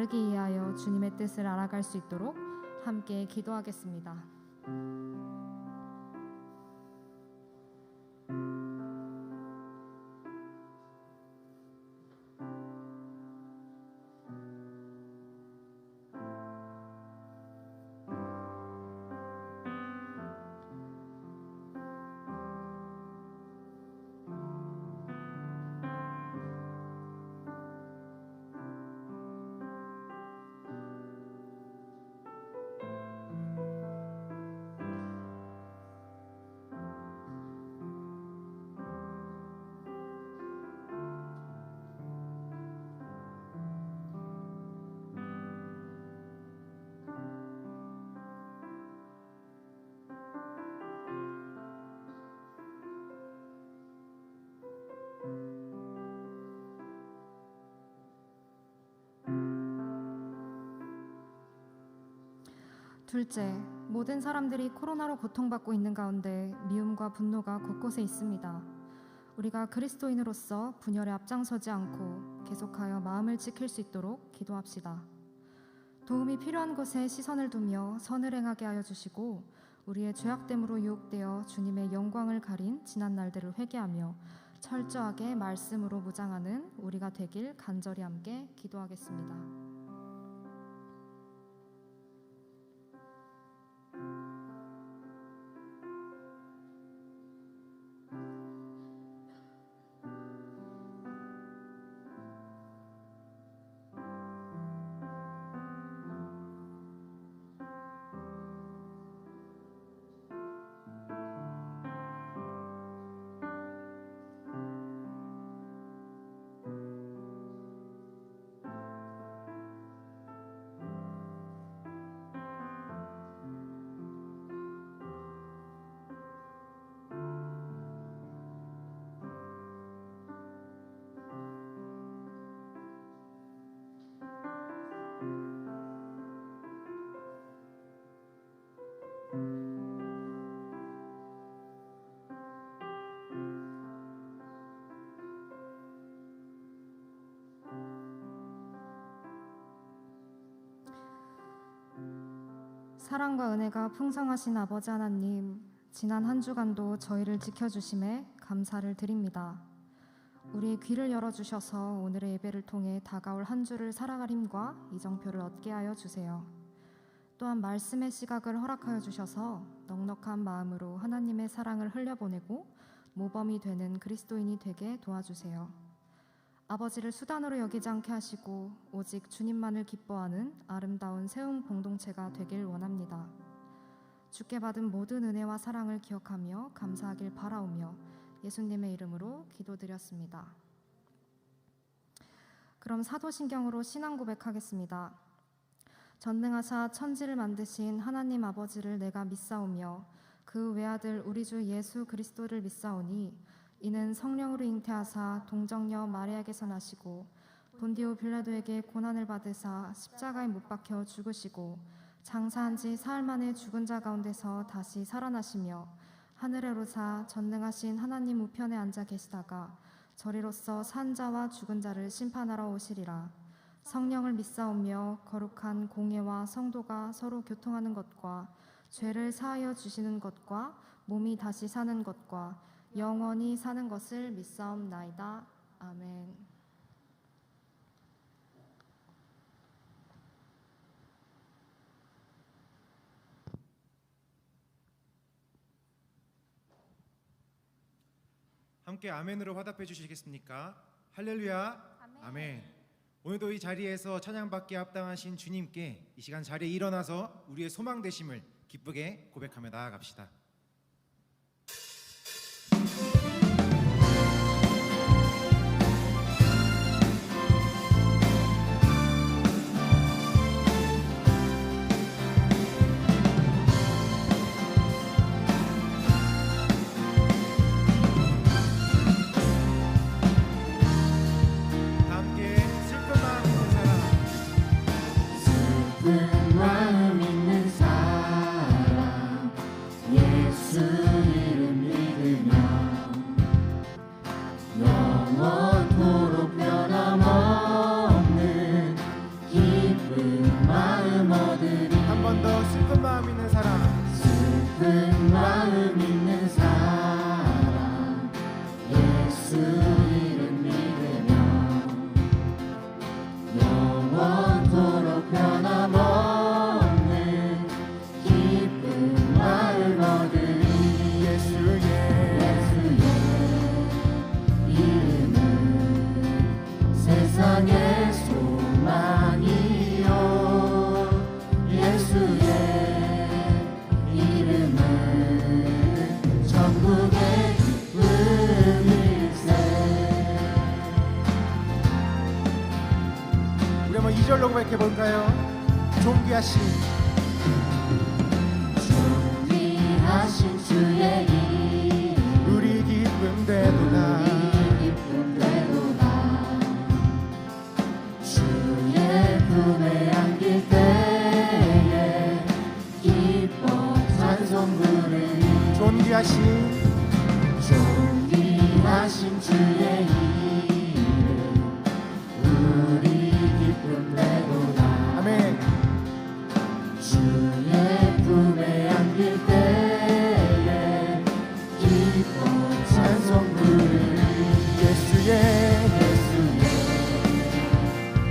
다르게 이해하여 주님의 뜻을 알아갈 수 있도록 함께 기도하겠습니다. 둘째, 모든 사람들이 코로나로 고통받고 있는 가운데 미움과 분노가 곳곳에 있습니다. 우리가 그리스도인으로서 분열에 앞장서지 않고 계속하여 마음을 지킬 수 있도록 기도합시다. 도움이 필요한 곳에 시선을 두며 선을 행하게 하여 주시고 우리의 죄악됨으로 유혹되어 주님의 영광을 가린 지난 날들을 회개하며 철저하게 말씀으로 무장하는 우리가 되길 간절히 함께 기도하겠습니다. 사랑과 은혜가 풍성하신 아버지 하나님, 지난 한 주간도 저희를 지켜주심에 감사를 드립니다. 우리의 귀를 열어주셔서 오늘의 예배를 통해 다가올 한 주를 살아갈 힘과 이정표를 얻게 하여 주세요. 또한 말씀의 시각을 허락하여 주셔서 넉넉한 마음으로 하나님의 사랑을 흘려보내고 모범이 되는 그리스도인이 되게 도와주세요. 아버지를 수단으로 여기지 않게 하시고 오직 주님만을 기뻐하는 아름다운 세움 공동체가 되길 원합니다. 주께 받은 모든 은혜와 사랑을 기억하며 감사하길 바라오며 예수님의 이름으로 기도드렸습니다. 그럼 사도신경으로 신앙 고백하겠습니다. 전능하사 천지를 만드신 하나님 아버지를 내가 믿사오며 그 외아들 우리 주 예수 그리스도를 믿사오니 이는 성령으로 잉태하사 동정녀 마리아에게서 나시고 본디오 빌라도에게 고난을 받으사 십자가에 못 박혀 죽으시고 장사한 지 사흘 만에 죽은 자 가운데서 다시 살아나시며 하늘에 오르사 전능하신 하나님 우편에 앉아 계시다가 저리로서 산 자와 죽은 자를 심판하러 오시리라. 성령을 믿사오며 거룩한 공예와 성도가 서로 교통하는 것과 죄를 사하여 주시는 것과 몸이 다시 사는 것과 영원히 사는 것을 믿사옵나이다. 아멘. 함께 아멘으로 화답해 주시겠습니까? 할렐루야. 아멘. 아멘. 오늘도 이 자리에서 찬양받기에 합당하신 주님께 이 시간 자리에 일어나서 우리의 소망 되심을 기쁘게 고백하며 나아갑시다. 마음 있는 사람 마음 얻으리. 한 번 더 슬픈 마음 있는 사람, 슬픈 마음 있는 사람 예수 이름 믿으며 영원토록 변함없는 기쁜 마음 얻으리. 예수의 이름은 세상의 소망이요. 예수의 이름은 천국의 기쁨일세. 우리 한번 2절로 고백해 볼까요? 존귀하신 존귀하신 주의 이름 우리 기쁨 되도다. 기쁨 되도다. 주의 품에 안길 때에 기뻐 찬송 부르리. 존귀하신 존귀하신 주의 이름 우리 기쁨 되도다. 아멘. 주의 품에 안길 때에 기뻐 찬송 부르리. 예수의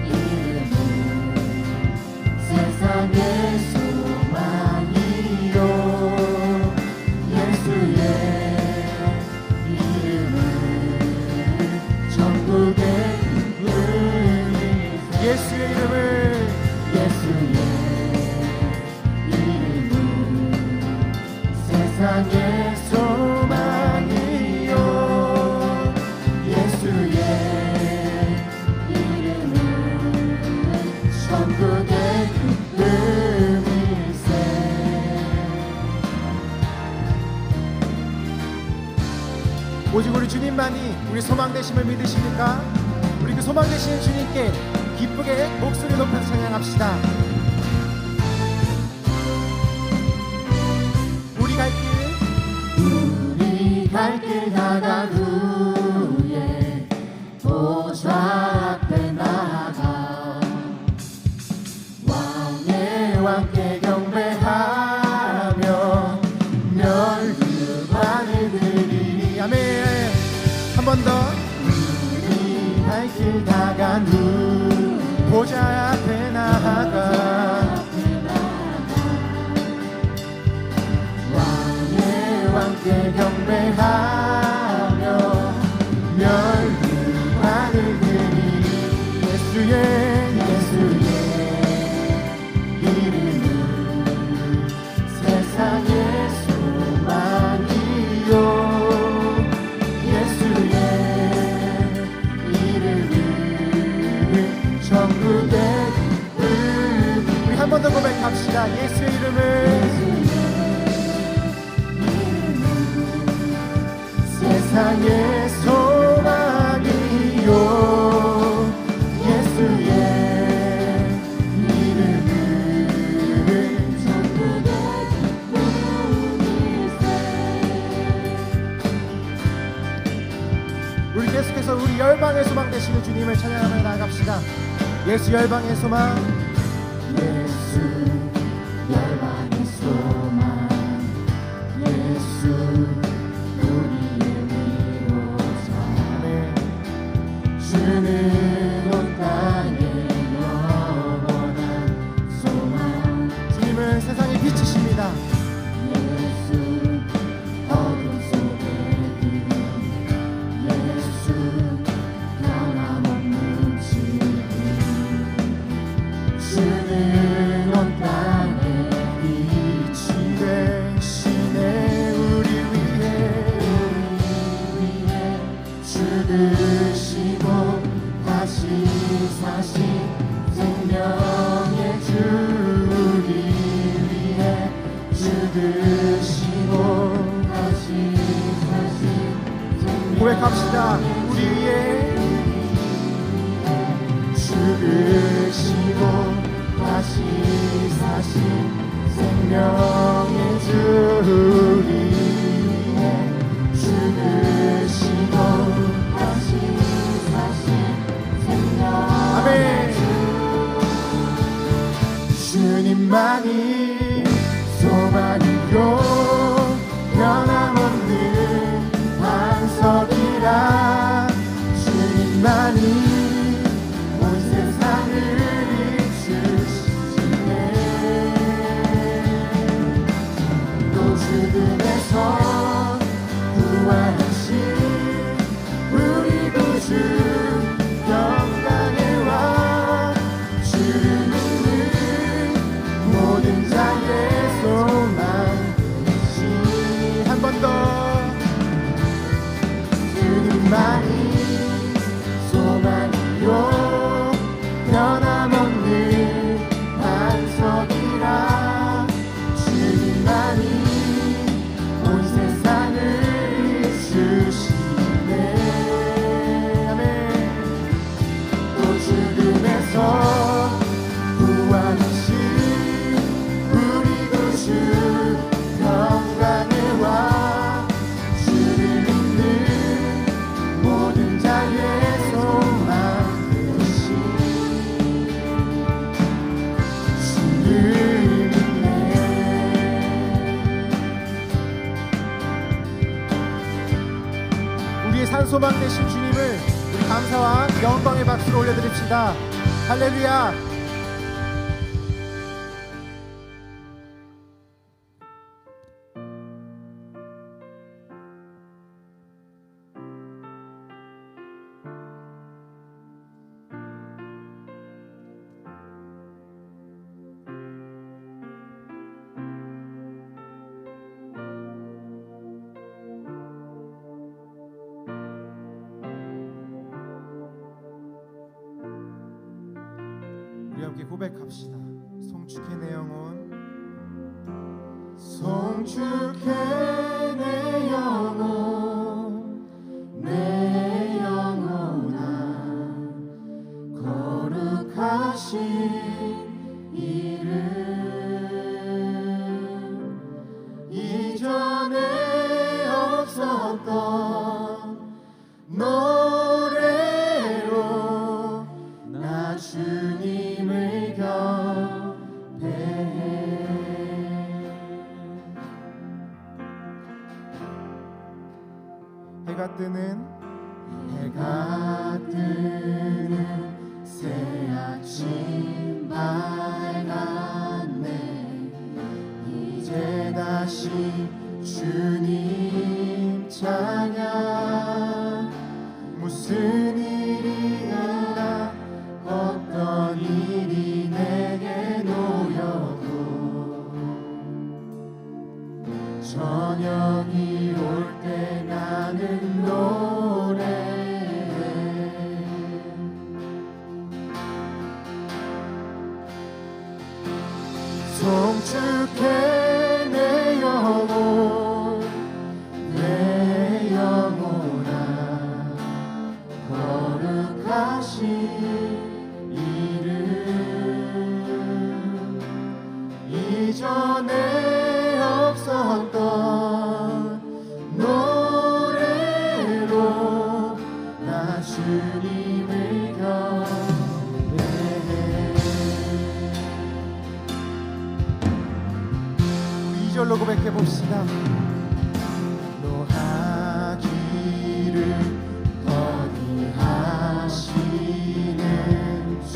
이름은 세상의 소망이요. 예수의 이름은 천국의 기쁨일세. 예수의 이름을 예수의 이름은 세상의 소망이요. 예수의 이름은 천국의 기쁨일세. 오직 우리 주님만이 우리 소망 되심을 믿으십니까? 우리 그 소망 되시는 주님께 기쁘게 목소리 높여서 찬양합시다. 우리 갈 길 우리 갈 길 다간 후에 보좌 앞에 나아가 왕의 왕께 경배하며 멸류관을 드리리. 아멘. 한 번 더. 우리 갈 길 다간 후 보좌 앞에 나아가 왕의 왕께 경배하며 멸류관을 드리리. 예수의 이름은 세상의 소망이요. 예수의 이름은 천국의 기쁨. 우리 한 번 더 고백합시다. 예수의 이름을 세상의 소망이요. 예수의 이름은 천국의 기쁨일세. 우리 계속해서 우리 열방의 소망 되시는 주님을 찬양하며 나아갑시다. 예수 열방의 소망, 예수 열방의 소망. 예수 우리의 위로자. 아멘. 주는 온 땅에 영원한 소망. 주님은 세상의 빛이십니다. 예수 어둠 속의 길. 예수 변함없는 진리. 주는 온 땅에 빛이 되시네 우리 위해 죽으시고 다시 사신 생명의 주 우리 위해 죽으시고 다시 사신 고백합시다. 우리 위해 죽으시고 다시 사신 생명의 주 우리 위해 죽으시고 다시 사신 생명의 아멘. 주 주님만이 소망이요 변함없는 반석이라 주님만이 온 세상을 이끄시네 또 죽음에서 구원하신 우리 구주 영광의 왕 주를 믿는 모든 자의 소망이시 한 번 더 주님만이 소망이요 변함없는 반석이라 주님만이 온 세상을 이끄시네 아멘 또 죽음에서 구원하신 우리 구주 영광의 왕 주를 믿는 모든 자의 소망이시 주를 믿네 우리의 산소망 되신 주님을 우리 감사와 영광의 박수로 올려드립시다. 할렐루야. 우리 함께 고백합시다. 송축해 내 영혼 송축해 내 영혼 내 영혼아 거룩하신 이름 이전에 없었던 노래로 나 주님을 경배해 해가 뜨는 새 아침 밝았네 이제 다시 주님 찬양 무슨 일이 있나 어떤 일이 내게 놓여도 저녁이 올 때 나는 노래해 송축해 내 영혼 내 영혼아 거룩하신 이름 이전에 없었던 노래로 나 주님을 경배해 2절로 고백해 봅시다. 노하기를 더디하시는 주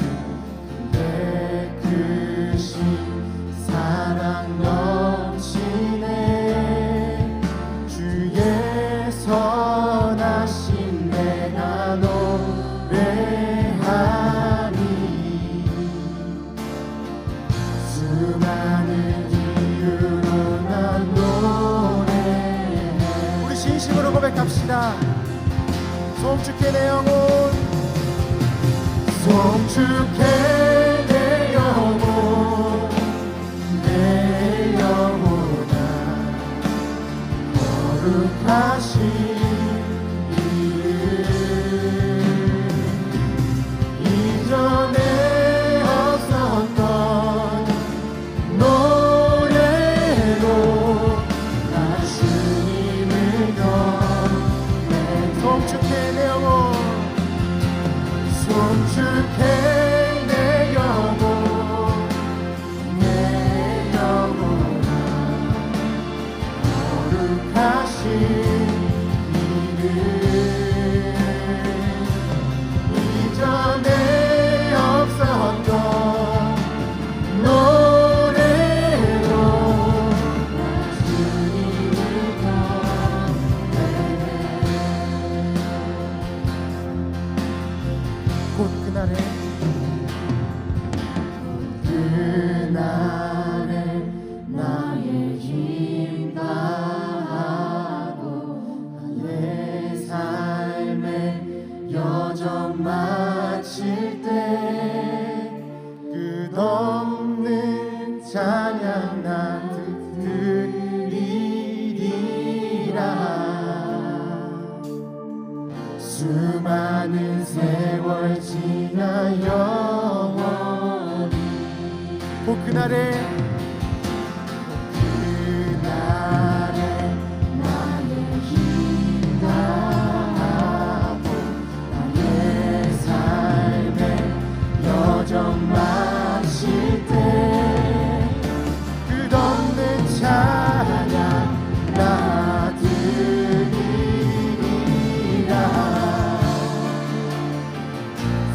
내 크신 사랑 넘치네 주의 선하심 내가 노래하니 수많은 이유로 난 노래해 우리 진심으로 고백합시다. 송축해 내 영혼 송축해 내 영혼 내 영혼아 거룩하신 이름 이전에 없었던 노래로 나 주님을 경배 송축해 내 영혼 송축해 내 날에 나의 힘 다하고 내 삶의 여정 마칠 때 끝없는 찬양 나 드리리라. 수많은 세월 지나 영원히 곧 그날에 나의 힘 다하고 나의 삶의 여정 마칠 때 끝없는 찬양 나 드리리라.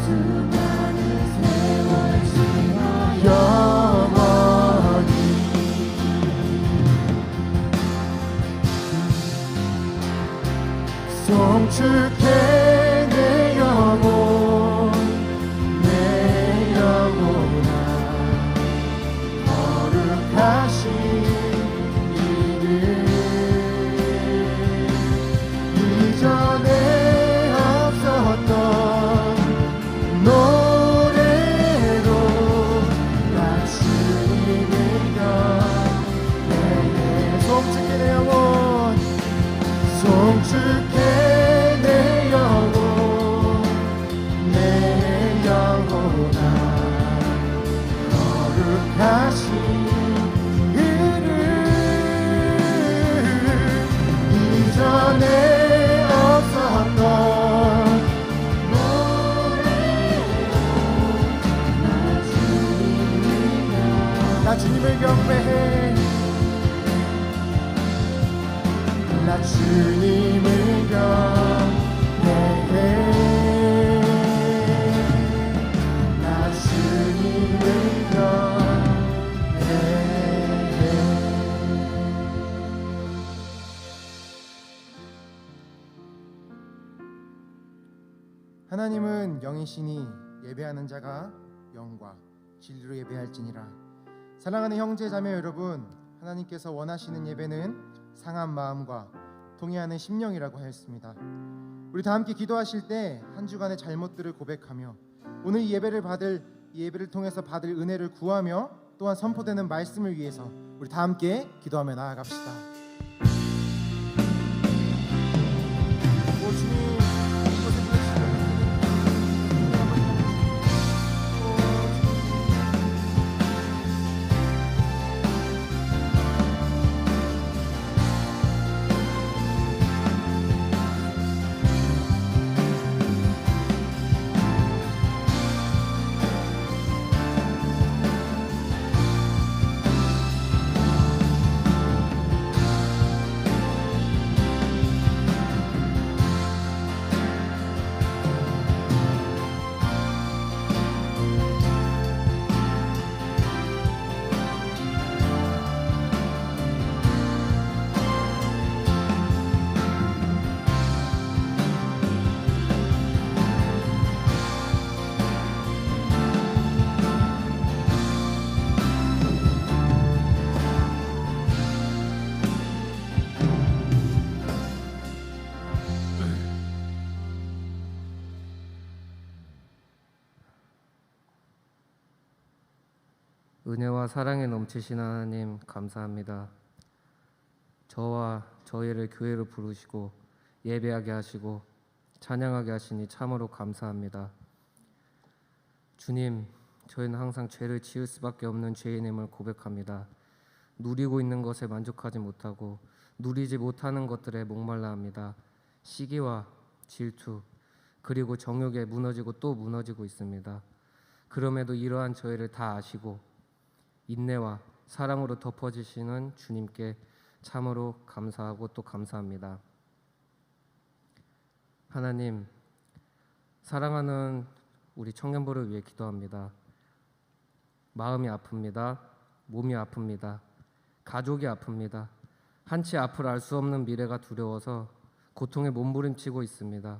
수많은 세월 지나 영원히 송축해 내 영혼 내 영혼아 거룩하신 이름 이전에 없었던 노래로 나 주님을 경배해. 송축해 내 영혼 송축해 내 영혼 내 영혼아 거룩하신 이름 이전에 없었던 노래로 나 주님을 경배해 나 주님을 경배해. 나 주님을 경배해. 하나님은 영이시니 예배하는 자가 영과 진리로 예배할지니라. 사랑하는 형제 자매 여러분, 하나님께서 원하시는 예배는 상한 마음과 동의하는 심령이라고 하였습니다. 우리 다 함께 기도하실 때 한 주간의 잘못들을 고백하며 오늘 이 예배를 통해서 받을 은혜를 구하며 또한 선포되는 말씀을 위해서 우리 다 함께 기도하며 나아갑시다. 오 주님, 이곳에 계시는 은혜와 사랑에 넘치신 하나님 감사합니다. 저와 저희를 교회로 부르시고 예배하게 하시고 찬양하게 하시니 참으로 감사합니다. 주님, 저희는 항상 죄를 지을 수밖에 없는 죄인임을 고백합니다. 누리고 있는 것에 만족하지 못하고 누리지 못하는 것들에 목말라 합니다. 시기와 질투 그리고 정욕에 무너지고 또 무너지고 있습니다. 그럼에도 이러한 저희를 다 아시고 인내와 사랑으로 덮어주시는 주님께 참으로 감사하고 또 감사합니다. 하나님, 사랑하는 우리 청년부를 위해 기도합니다. 마음이 아픕니다. 몸이 아픕니다. 가족이 아픕니다. 한치 앞을 알 수 없는 미래가 두려워서 고통에 몸부림치고 있습니다.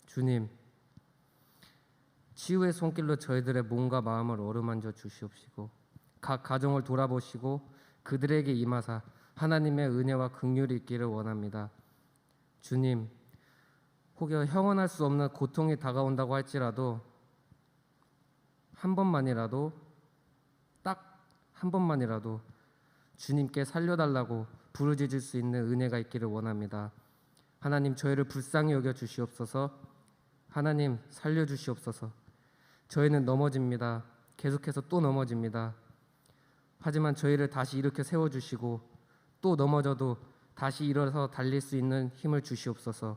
주님, 치유의 손길로 저희들의 몸과 마음을 어루만져 주시옵시고 각 가정을 돌아보시고 그들에게 임하사 하나님의 은혜와 긍휼이 있기를 원합니다. 주님, 혹여 형언할 수 없는 고통이 다가온다고 할지라도 한 번만이라도, 딱 한 번만이라도 주님께 살려달라고 부르짖을 수 있는 은혜가 있기를 원합니다. 하나님, 저희를 불쌍히 여겨 주시옵소서. 하나님, 살려주시옵소서. 저희는 넘어집니다. 계속해서 또 넘어집니다. 하지만 저희를 다시 일으켜 세워주시고 또 넘어져도 다시 일어서 달릴 수 있는 힘을 주시옵소서.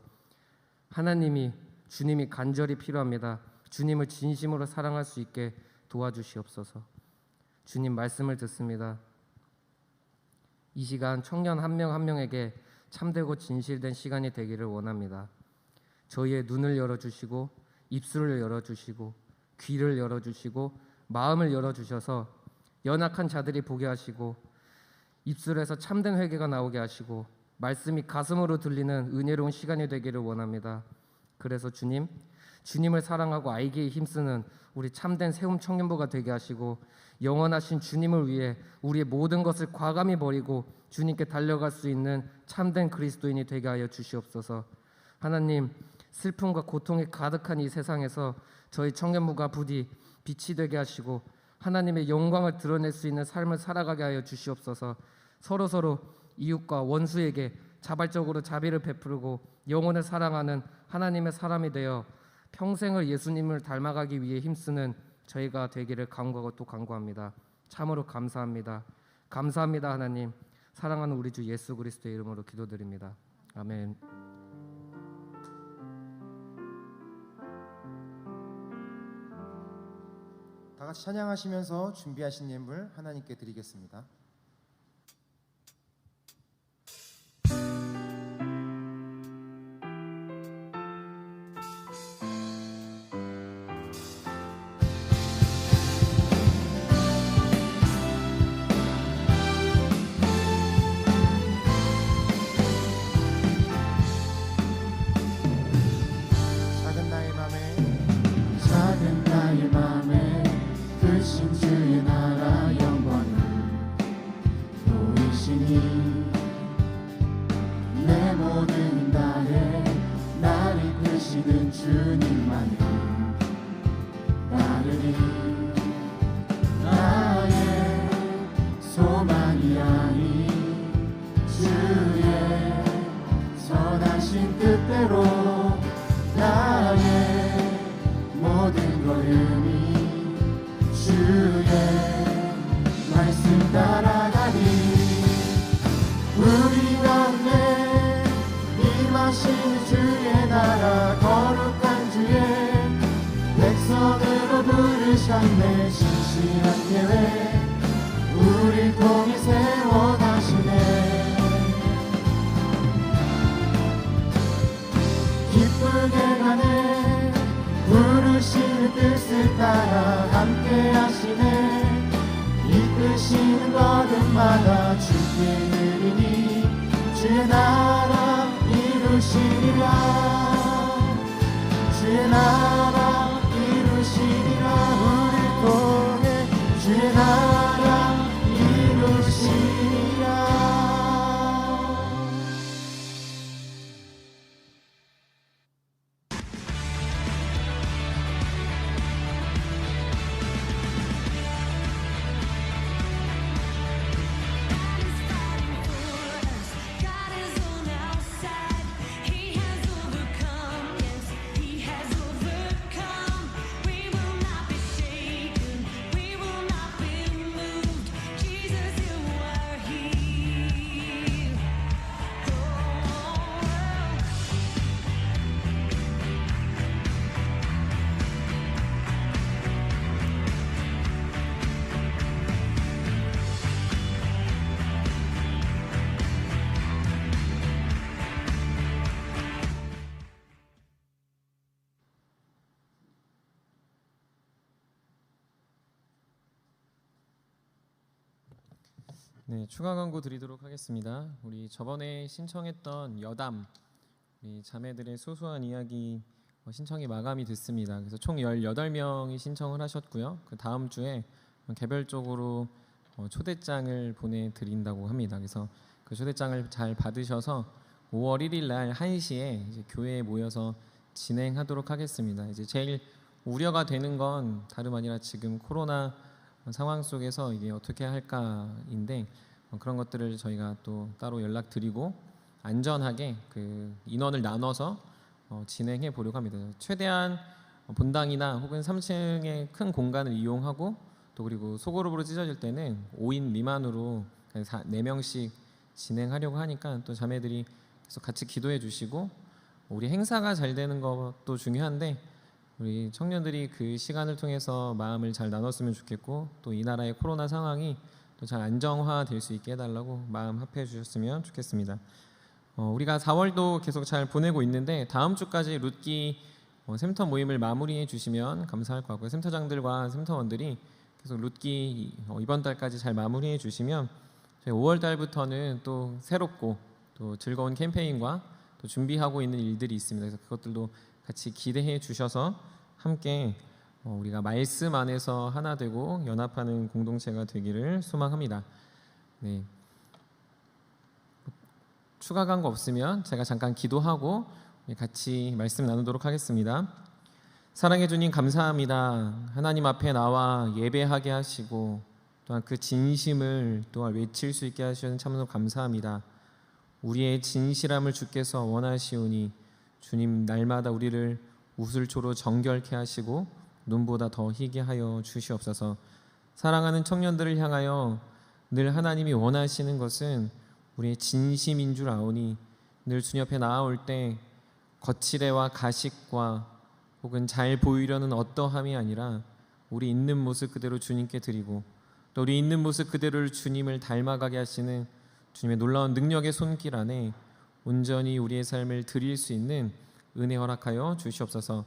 하나님이, 주님이 간절히 필요합니다. 주님을 진심으로 사랑할 수 있게 도와주시옵소서. 주님 말씀을 듣습니다. 이 시간 청년 한 명 한 명에게 참되고 진실된 시간이 되기를 원합니다. 저희의 눈을 열어주시고 입술을 열어주시고 귀를 열어주시고 마음을 열어주셔서 연약한 자들이 보게 하시고 입술에서 참된 회개가 나오게 하시고 말씀이 가슴으로 들리는 은혜로운 시간이 되기를 원합니다. 그래서 주님, 주님을 사랑하고 알기에 힘쓰는 우리 참된 세움 청년부가 되게 하시고 영원하신 주님을 위해 우리의 모든 것을 과감히 버리고 주님께 달려갈 수 있는 참된 그리스도인이 되게 하여 주시옵소서. 하나님, 슬픔과 고통이 가득한 이 세상에서 저희 청년부가 부디 빛이 되게 하시고 하나님의 영광을 드러낼 수 있는 삶을 살아가게 하여 주시옵소서. 서로서로 이웃과 원수에게 자발적으로 자비를 베푸고 영혼을 사랑하는 하나님의 사람이 되어 평생을 예수님을 닮아가기 위해 힘쓰는 저희가 되기를 간구하고 또 간구합니다. 참으로 감사합니다. 감사합니다. 하나님, 사랑하는 우리 주 예수 그리스도의 이름으로 기도드립니다. 아멘. 다 같이 찬양하시면서 준비하신 예물 하나님께 드리겠습니다. 작은 나의 맘에 크신 주의 나라 영광을 보이시니 내 모든 날에 날 이끄시는 주님만을 따르리. 나의 소망이 아닌 주의 선하신 뜻대로 나의 모든 걸음이 주의 말씀 따라가니 우리 가운데 임하신 주의 나라 거룩한 주의 백성으로 부르셨네. 신실한 계획 우리 통해 세워 가시네. 기쁘게 가네 부르시는 뜻을 따라 함께 하시네. 이끄시는 걸음마다 주께 드리니 주의 나라 이루시리라. 주의 나라 이루시리라. 우리 통해 주의 나라 이루시리라. 네, 추가 광고 드리도록 하겠습니다. 우리 저번에 신청했던 여담, 우리 자매들의 소소한 이야기 신청이 마감이 됐습니다. 그래서 총 18명이 신청을 하셨고요. 그 다음 주에 개별적으로 초대장을 보내드린다고 합니다. 그래서 그 초대장을 잘 받으셔서 5월 1일 날 1시에 이제 교회에 모여서 진행하도록 하겠습니다. 이제 제일 우려가 되는 건 다름 아니라 지금 코로나 상황 속에서 이게 어떻게 할까인데 그런 것들을 저희가 또 따로 연락드리고 안전하게 그 인원을 나눠서 진행해 보려고 합니다. 최대한 본당이나 혹은 3층의 큰 공간을 이용하고 또 그리고 소그룹으로 찢어질 때는 5인 미만으로 4명씩 진행하려고 하니까 또 자매들이 계속 같이 기도해 주시고 우리 행사가 잘 되는 것도 중요한데 우리 청년들이 그 시간을 통해서 마음을 잘 나눴으면 좋겠고 또 이 나라의 코로나 상황이 또 잘 안정화될 수 있게 해달라고 마음 합해 주셨으면 좋겠습니다. 우리가 4월도 계속 잘 보내고 있는데 다음 주까지 룻기 샘터 모임을 마무리해 주시면 감사할 것 같고요. 샘터장들과 샘터원들이 계속 룻기 이번 달까지 잘 마무리해 주시면 저희 5월 달부터는 또 새롭고 또 즐거운 캠페인과 또 준비하고 있는 일들이 있습니다. 그래서 그것들도 같이 기대해 주셔서 함께 우리가 말씀 안에서 하나 되고 연합하는 공동체가 되기를 소망합니다. 네. 추가 광고 없으면 제가 잠깐 기도하고 같이 말씀 나누도록 하겠습니다. 사랑해 주님 감사합니다. 하나님 앞에 나와 예배하게 하시고 또한 그 진심을 또한 외칠 수 있게 하시는 참으로 감사합니다. 우리의 진실함을 주께서 원하시오니 주님 날마다 우리를 우슬초로 정결케 하시고 눈보다 더 희게 하여 주시옵소서. 사랑하는 청년들을 향하여 늘 하나님이 원하시는 것은 우리의 진심인 줄 아오니 늘 주님 앞에 나아올 때 거칠애와 가식과 혹은 잘 보이려는 어떠함이 아니라 우리 있는 모습 그대로 주님께 드리고 또 우리 있는 모습 그대로를 주님을 닮아가게 하시는 주님의 놀라운 능력의 손길 안에 온전히 우리의 삶을 드릴 수 있는 은혜 허락하여 주시옵소서.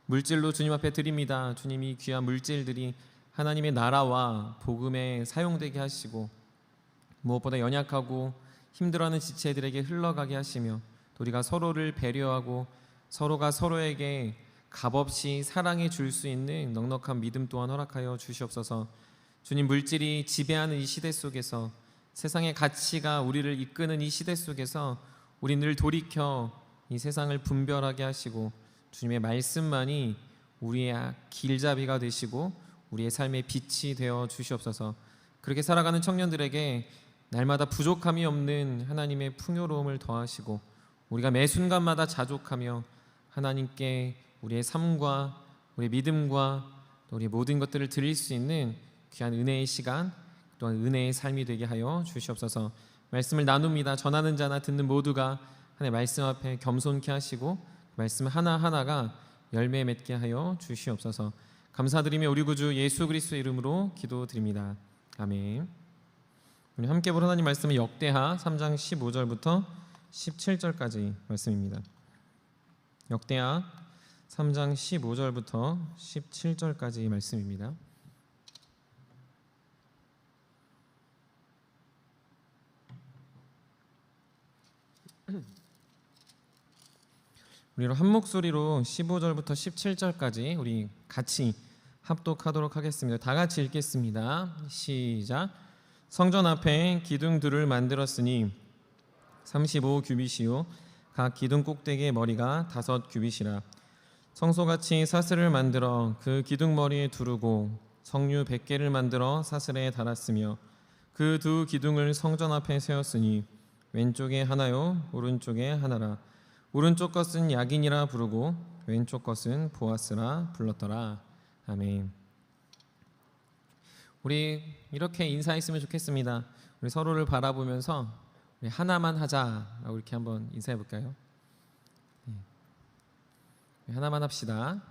물질로 주님 앞에 드립니다. 주님이 귀한 물질들이 하나님의 나라와 복음에 사용되게 하시고 무엇보다 연약하고 힘들어하는 지체들에게 흘러가게 하시며 또 우리가 서로를 배려하고 서로가 서로에게 값없이 사랑해 줄 수 있는 넉넉한 믿음 또한 허락하여 주시옵소서. 주님 물질이 지배하는 이 시대 속에서 세상의 가치가 우리를 이끄는 이 시대 속에서 우리 늘 돌이켜 이 세상을 분별하게 하시고 주님의 말씀만이 우리의 길잡이가 되시고 우리의 삶의 빛이 되어 주시옵소서. 그렇게 살아가는 청년들에게 날마다 부족함이 없는 하나님의 풍요로움을 더하시고 우리가 매 순간마다 자족하며 하나님께 우리의 삶과 우리의 믿음과 또 우리의 모든 것들을 드릴 수 있는 귀한 은혜의 시간 또한 은혜의 삶이 되게 하여 주시옵소서. 말씀을 나눕니다. 전하는 자나 듣는 모두가 하나님의 말씀 앞에 겸손케 하시고 말씀 하나하나가 열매 맺게 하여 주시옵소서. 감사드리며 우리 구주 예수 그리스도의 이름으로 기도드립니다. 아멘. 우리 함께 볼 하나님 말씀은 역대하 3장 15절부터 17절까지 말씀입니다. 역대하 3장 15절부터 17절까지 말씀입니다. 우리로 한 목소리로 15절부터 17절까지 우리 같이 합독하도록 하겠습니다. 다 같이 읽겠습니다. 시작. 성전 앞에 기둥들을 만들었으니 35규빗이요 각 기둥 꼭대기의 머리가 5규빗이라. 성소같이 사슬을 만들어 그 기둥 머리에 두르고 성류 100개를 만들어 사슬에 달았으며 그 두 기둥을 성전 앞에 세웠으니 왼쪽에 하나요 오른쪽에 하나라. 오른쪽 것은 야긴이라 부르고 왼쪽 것은 보아스라 불렀더라. 아멘. 우리 이렇게 인사했으면 좋겠습니다. 우리 서로를 바라보면서 우리 하나만 하자라고 이렇게 한번 인사해 볼까요? 하나만 합시다.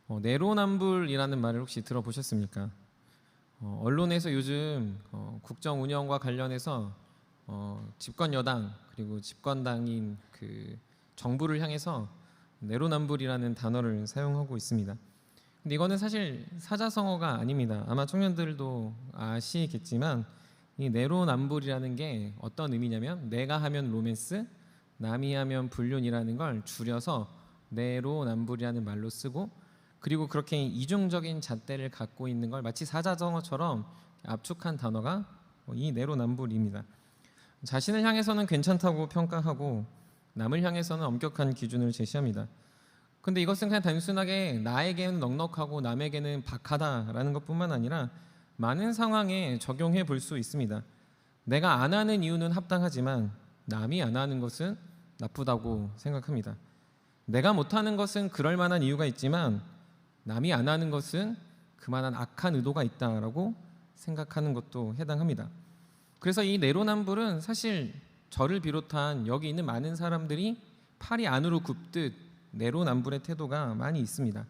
내로남불이라는 말을 혹시 들어보셨습니까? 언론에서 요즘 국정 운영과 관련해서 집권 여당 그리고 집권당인 그 정부를 향해서 내로남불이라는 단어를 사용하고 있습니다. 근데 이거는 사실 사자성어가 아닙니다. 아마 청년들도 아시겠지만 이 내로남불이라는 게 어떤 의미냐면 내가 하면 로맨스, 남이 하면 불륜이라는 걸 줄여서 내로남불이라는 말로 쓰고 그리고 그렇게 이중적인 잣대를 갖고 있는 걸 마치 사자성어처럼 압축한 단어가 이 내로남불입니다. 자신을 향해서는 괜찮다고 평가하고 남을 향해서는 엄격한 기준을 제시합니다. 근데 이것은 그냥 단순하게 나에게는 넉넉하고 남에게는 박하다라는 것뿐만 아니라 많은 상황에 적용해 볼 수 있습니다. 내가 안 하는 이유는 합당하지만 남이 안 하는 것은 나쁘다고 생각합니다. 내가 못하는 것은 그럴 만한 이유가 있지만 남이 안 하는 것은 그만한 악한 의도가 있다라고 생각하는 것도 해당합니다. 그래서 이 내로남불은 사실 저를 비롯한 여기 있는 많은 사람들이 팔이 안으로 굽듯 내로남불의 태도가 많이 있습니다.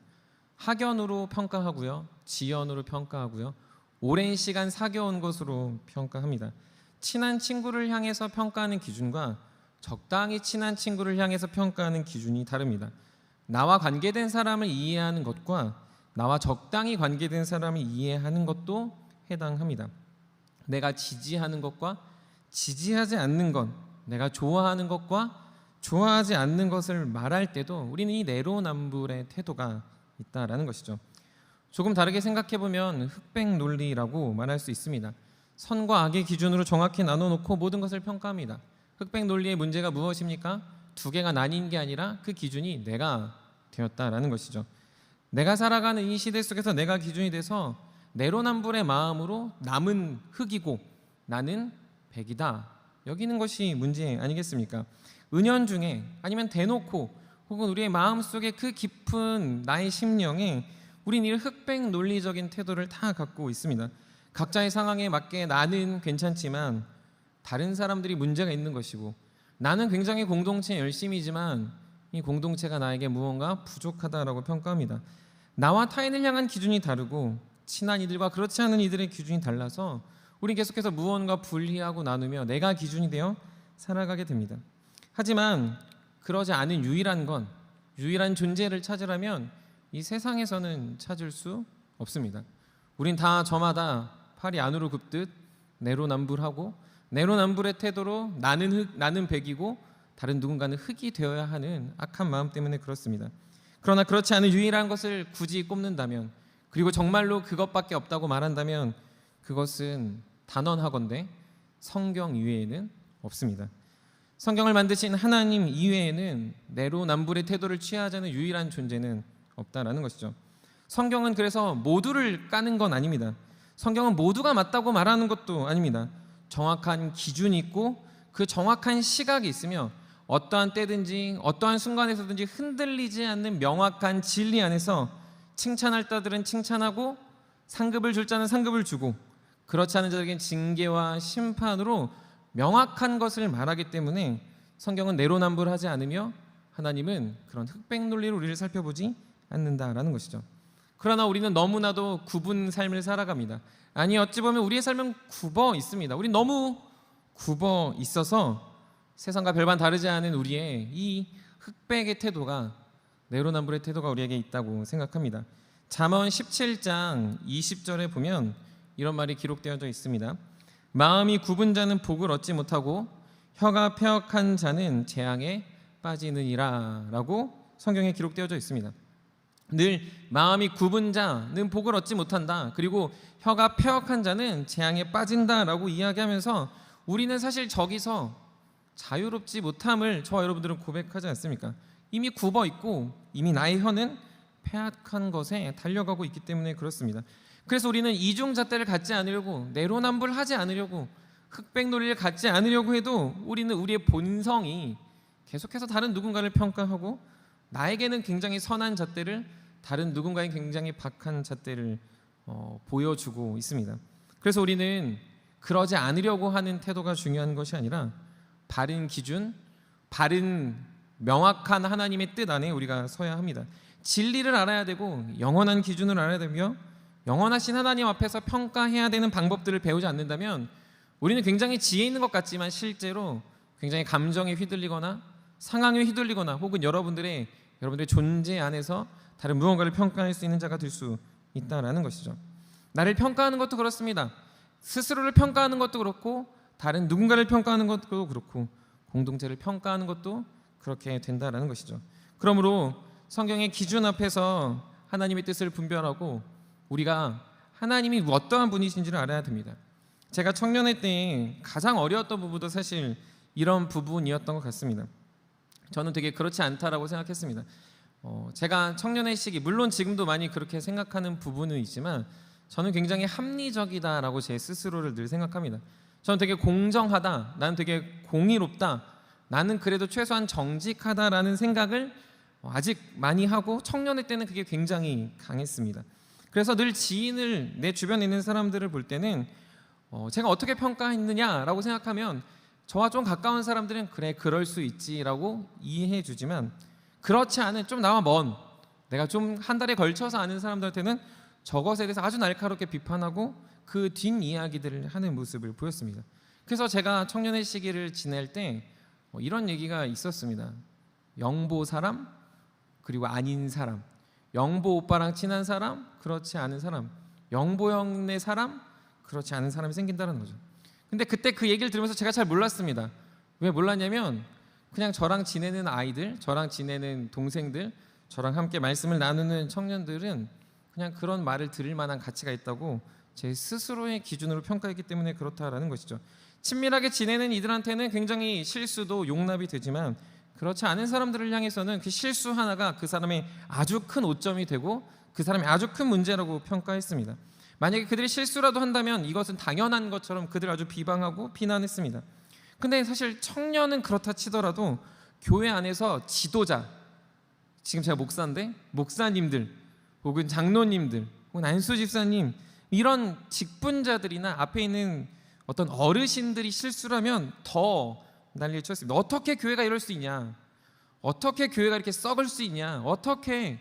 학연으로 평가하고요, 지연으로 평가하고요, 오랜 시간 사귀어온 것으로 평가합니다. 친한 친구를 향해서 평가하는 기준과 적당히 친한 친구를 향해서 평가하는 기준이 다릅니다. 나와 관계된 사람을 이해하는 것과 나와 적당히 관계된 사람을 이해하는 것도 해당합니다. 내가 지지하는 것과 지지하지 않는 것, 내가 좋아하는 것과 좋아하지 않는 것을 말할 때도 우리는 이 내로남불의 태도가 있다라는 것이죠. 조금 다르게 생각해 보면 흑백 논리라고 말할 수 있습니다. 선과 악의 기준으로 정확히 나눠놓고 모든 것을 평가합니다. 흑백 논리의 문제가 무엇입니까? 두 개가 나뉜 게 아니라 그 기준이 내가 되었다라는 것이죠. 내가 살아가는 이 시대 속에서 내가 기준이 돼서 내로남불의 마음으로 남은 흑이고 나는 백이다 여기는 것이 문제 아니겠습니까? 은연중에 아니면 대놓고 혹은 우리의 마음속에 그 깊은 나의 심령에 우리는 이 흑백 논리적인 태도를 다 갖고 있습니다. 각자의 상황에 맞게 나는 괜찮지만 다른 사람들이 문제가 있는 것이고 나는 굉장히 공동체에 열심이지만 이 공동체가 나에게 무언가 부족하다라고 평가합니다. 나와 타인을 향한 기준이 다르고 친한 이들과 그렇지 않은 이들의 기준이 달라서 우리는 계속해서 무언가 분리하고 나누며 내가 기준이 되어 살아가게 됩니다. 하지만 그러지 않은 유일한 존재를 찾으라면 이 세상에서는 찾을 수 없습니다. 우린 다 저마다 팔이 안으로 굽듯 내로남불하고 내로남불의 태도로 나는 백이고 다른 누군가는 흑이 되어야 하는 악한 마음 때문에 그렇습니다. 그러나 그렇지 않은 유일한 것을 굳이 꼽는다면 그리고 정말로 그것밖에 없다고 말한다면 그것은 단언하건대 성경 이외에는 없습니다. 성경을 만드신 하나님 이외에는 내로남불의 태도를 취하지 않은 유일한 존재는 없다라는 것이죠. 성경은 그래서 모두를 까는 건 아닙니다. 성경은 모두가 맞다고 말하는 것도 아닙니다. 정확한 기준이 있고 그 정확한 시각이 있으며 어떠한 때든지 어떠한 순간에서든지 흔들리지 않는 명확한 진리 안에서 칭찬할 자들은 칭찬하고 상급을 줄 자는 상급을 주고 그렇지 않은 자들에겐 징계와 심판으로 명확한 것을 말하기 때문에 성경은 내로남불하지 않으며 하나님은 그런 흑백 논리로 우리를 살펴보지 않는다라는 것이죠. 그러나 우리는 너무나도 굽은 삶을 살아갑니다. 아니 어찌 보면 우리의 삶은 굽어 있습니다. 우리 너무 굽어 있어서 세상과 별반 다르지 않은 우리의 이 흑백의 태도가 내로남불의 태도가 우리에게 있다고 생각합니다. 잠언 17장 20절에 보면 이런 말이 기록되어져 있습니다. 마음이 굽은 자는 복을 얻지 못하고 혀가 패역한 자는 재앙에 빠지느니라 라고 성경에 기록되어져 있습니다. 늘 마음이 굽은 자는 복을 얻지 못한다. 그리고 혀가 패역한 자는 재앙에 빠진다라고 이야기하면서 우리는 사실 저기서 자유롭지 못함을 저와 여러분들은 고백하지 않습니까? 이미 굽어 있고 이미 나의 혀는 패악한 것에 달려가고 있기 때문에 그렇습니다. 그래서 우리는 이중잣대를 갖지 않으려고 내로남불하지 않으려고 흑백 논리를 갖지 않으려고 해도 우리는 우리의 본성이 계속해서 다른 누군가를 평가하고 나에게는 굉장히 선한 잣대를 다른 누군가의 굉장히 박한 잣대를 보여주고 있습니다. 그래서 우리는 그러지 않으려고 하는 태도가 중요한 것이 아니라 바른 기준, 바른 명확한 하나님의 뜻 안에 우리가 서야 합니다. 진리를 알아야 되고 영원한 기준을 알아야 되며 영원하신 하나님 앞에서 평가해야 되는 방법들을 배우지 않는다면 우리는 굉장히 지혜 있는 것 같지만 실제로 굉장히 감정에 휘둘리거나 상황에 휘둘리거나 혹은 여러분들의 존재 안에서 다른 무언가를 평가할 수 있는 자가 될 수 있다라는 것이죠. 나를 평가하는 것도 그렇습니다. 스스로를 평가하는 것도 그렇고 다른 누군가를 평가하는 것도 그렇고 공동체를 평가하는 것도 그렇게 된다라는 것이죠. 그러므로 성경의 기준 앞에서 하나님의 뜻을 분별하고 우리가 하나님이 어떠한 분이신지를 알아야 됩니다. 제가 청년회 때 가장 어려웠던 부분도 사실 이런 부분이었던 것 같습니다. 저는 되게 그렇지 않다라고 생각했습니다. 제가 청년회 시기, 물론 지금도 많이 그렇게 생각하는 부분은 있지만 저는 굉장히 합리적이다라고 제 스스로를 늘 생각합니다. 저는 되게 공정하다, 나는 되게 공의롭다, 나는 그래도 최소한 정직하다라는 생각을 아직 많이 하고 청년회 때는 그게 굉장히 강했습니다. 그래서 늘 지인을, 내 주변에 있는 사람들을 볼 때는 제가 어떻게 평가했느냐라고 생각하면 저와 좀 가까운 사람들은 그래 그럴 수 있지라고 이해해 주지만 그렇지 않은 좀 나와 먼 내가 좀 한 달에 걸쳐서 아는 사람들한테는 저것에 대해서 아주 날카롭게 비판하고 그 뒷이야기들을 하는 모습을 보였습니다. 그래서 제가 청년회 시기를 지낼 때 이런 얘기가 있었습니다. 영보 사람 그리고 아닌 사람, 영보 오빠랑 친한 사람, 그렇지 않은 사람, 영보 형네 사람, 그렇지 않은 사람이 생긴다는 거죠. 근데 그때 그 얘기를 들으면서 제가 잘 몰랐습니다. 왜 몰랐냐면 그냥 저랑 지내는 아이들, 저랑 지내는 동생들, 저랑 함께 말씀을 나누는 청년들은 그냥 그런 말을 들을 만한 가치가 있다고 제 스스로의 기준으로 평가했기 때문에 그렇다라는 것이죠. 친밀하게 지내는 이들한테는 굉장히 실수도 용납이 되지만 그렇지 않은 사람들을 향해서는 그 실수 하나가 그 사람의 아주 큰 오점이 되고 그 사람의 아주 큰 문제라고 평가했습니다. 만약에 그들이 실수라도 한다면 이것은 당연한 것처럼 그들을 아주 비방하고 비난했습니다. 근데 사실 청년은 그렇다 치더라도 교회 안에서 지도자, 지금 제가 목사인데 목사님들 혹은 장로님들 혹은 안수 집사님 이런 직분자들이나 앞에 있는 어떤 어르신들이 실수라면 더 난리를 쳤습니다. 어떻게 교회가 이럴 수 있냐? 어떻게 교회가 이렇게 썩을 수 있냐? 어떻게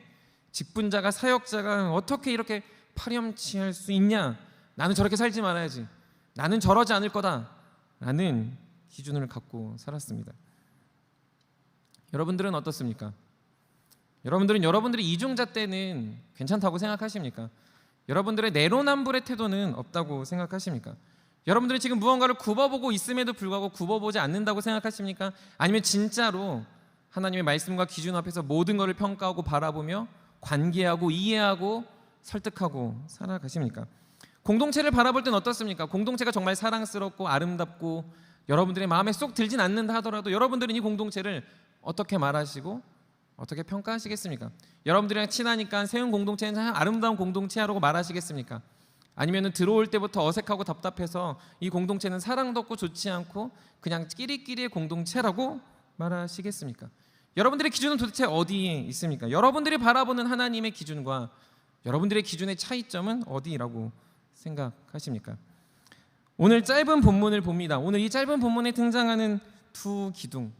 직분자가 사역자가 어떻게 이렇게 파렴치할 수 있냐? 나는 저렇게 살지 말아야지. 나는 저러지 않을 거다. 라는 기준을 갖고 살았습니다. 여러분들은 어떻습니까? 여러분들은 여러분들의 이중자 때는 괜찮다고 생각하십니까? 여러분들의 내로남불의 태도는 없다고 생각하십니까? 여러분들이 지금 무언가를 굽어보고 있음에도 불구하고 굽어보지 않는다고 생각하십니까? 아니면 진짜로 하나님의 말씀과 기준 앞에서 모든 것을 평가하고 바라보며 관계하고 이해하고 설득하고 살아가십니까? 공동체를 바라볼 땐 어떻습니까? 공동체가 정말 사랑스럽고 아름답고 여러분들의 마음에 쏙 들진 않는다 하더라도 여러분들은 이 공동체를 어떻게 말하시고 어떻게 평가하시겠습니까? 여러분들이랑 친하니까 세운 공동체는 참 아름다운 공동체라고 말하시겠습니까? 아니면 들어올 때부터 어색하고 답답해서 이 공동체는 사랑도 없고 좋지 않고 그냥 끼리끼리의 공동체라고 말하시겠습니까? 여러분들의 기준은 도대체 어디에 있습니까? 여러분들이 바라보는 하나님의 기준과 여러분들의 기준의 차이점은 어디라고 생각하십니까? 오늘 짧은 본문을 봅니다. 오늘 이 짧은 본문에 등장하는 두 기둥,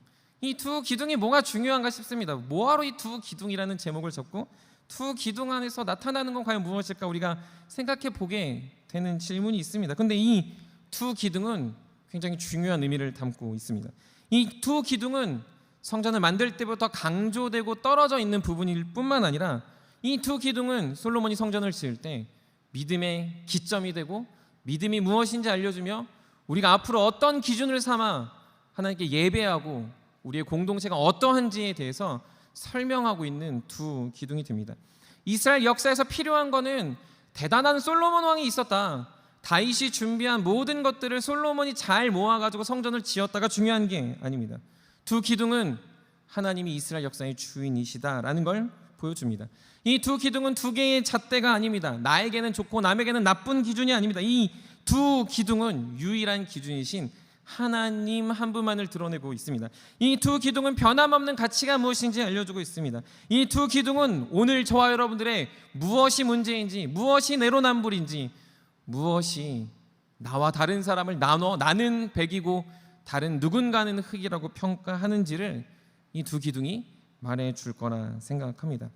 이 두 기둥이 뭐가 중요한가 싶습니다. 뭐하러 이 두 기둥이라는 제목을 잡고 두 기둥 안에서 나타나는 건 과연 무엇일까 우리가 생각해 보게 되는 질문이 있습니다. 그런데 이 두 기둥은 굉장히 중요한 의미를 담고 있습니다. 이 두 기둥은 성전을 만들 때부터 강조되고 떨어져 있는 부분일 뿐만 아니라 이 두 기둥은 솔로몬이 성전을 지을 때 믿음의 기점이 되고 믿음이 무엇인지 알려주며 우리가 앞으로 어떤 기준을 삼아 하나님께 예배하고 우리의 공동체가 어떠한지에 대해서 설명하고 있는 두 기둥이 됩니다. 이스라엘 역사에서 필요한 거는 대단한 솔로몬 왕이 있었다. 다윗이 준비한 모든 것들을 솔로몬이 잘 모아가지고 성전을 지었다가 중요한 게 아닙니다. 두 기둥은 하나님이 이스라엘 역사의 주인이시다라는 걸 보여줍니다. 이 두 기둥은 두 개의 잣대가 아닙니다. 나에게는 좋고 남에게는 나쁜 기준이 아닙니다. 이 두 기둥은 유일한 기준이신 하나님 한 분만을 드러내고 있습니다. 이 두 기둥은 변함없는 가치가 무엇인지 알려주고 있습니다. 이 두 기둥은 오늘 저와 여러분들의 무엇이 문제인지, 무엇이 내로남불인지, 무엇이 나와 다른 사람을 나눠 나는 백이고 다른 누군가는 흑이라고 평가하는지를 이 두 기둥이 말해줄 거라 생각합니다.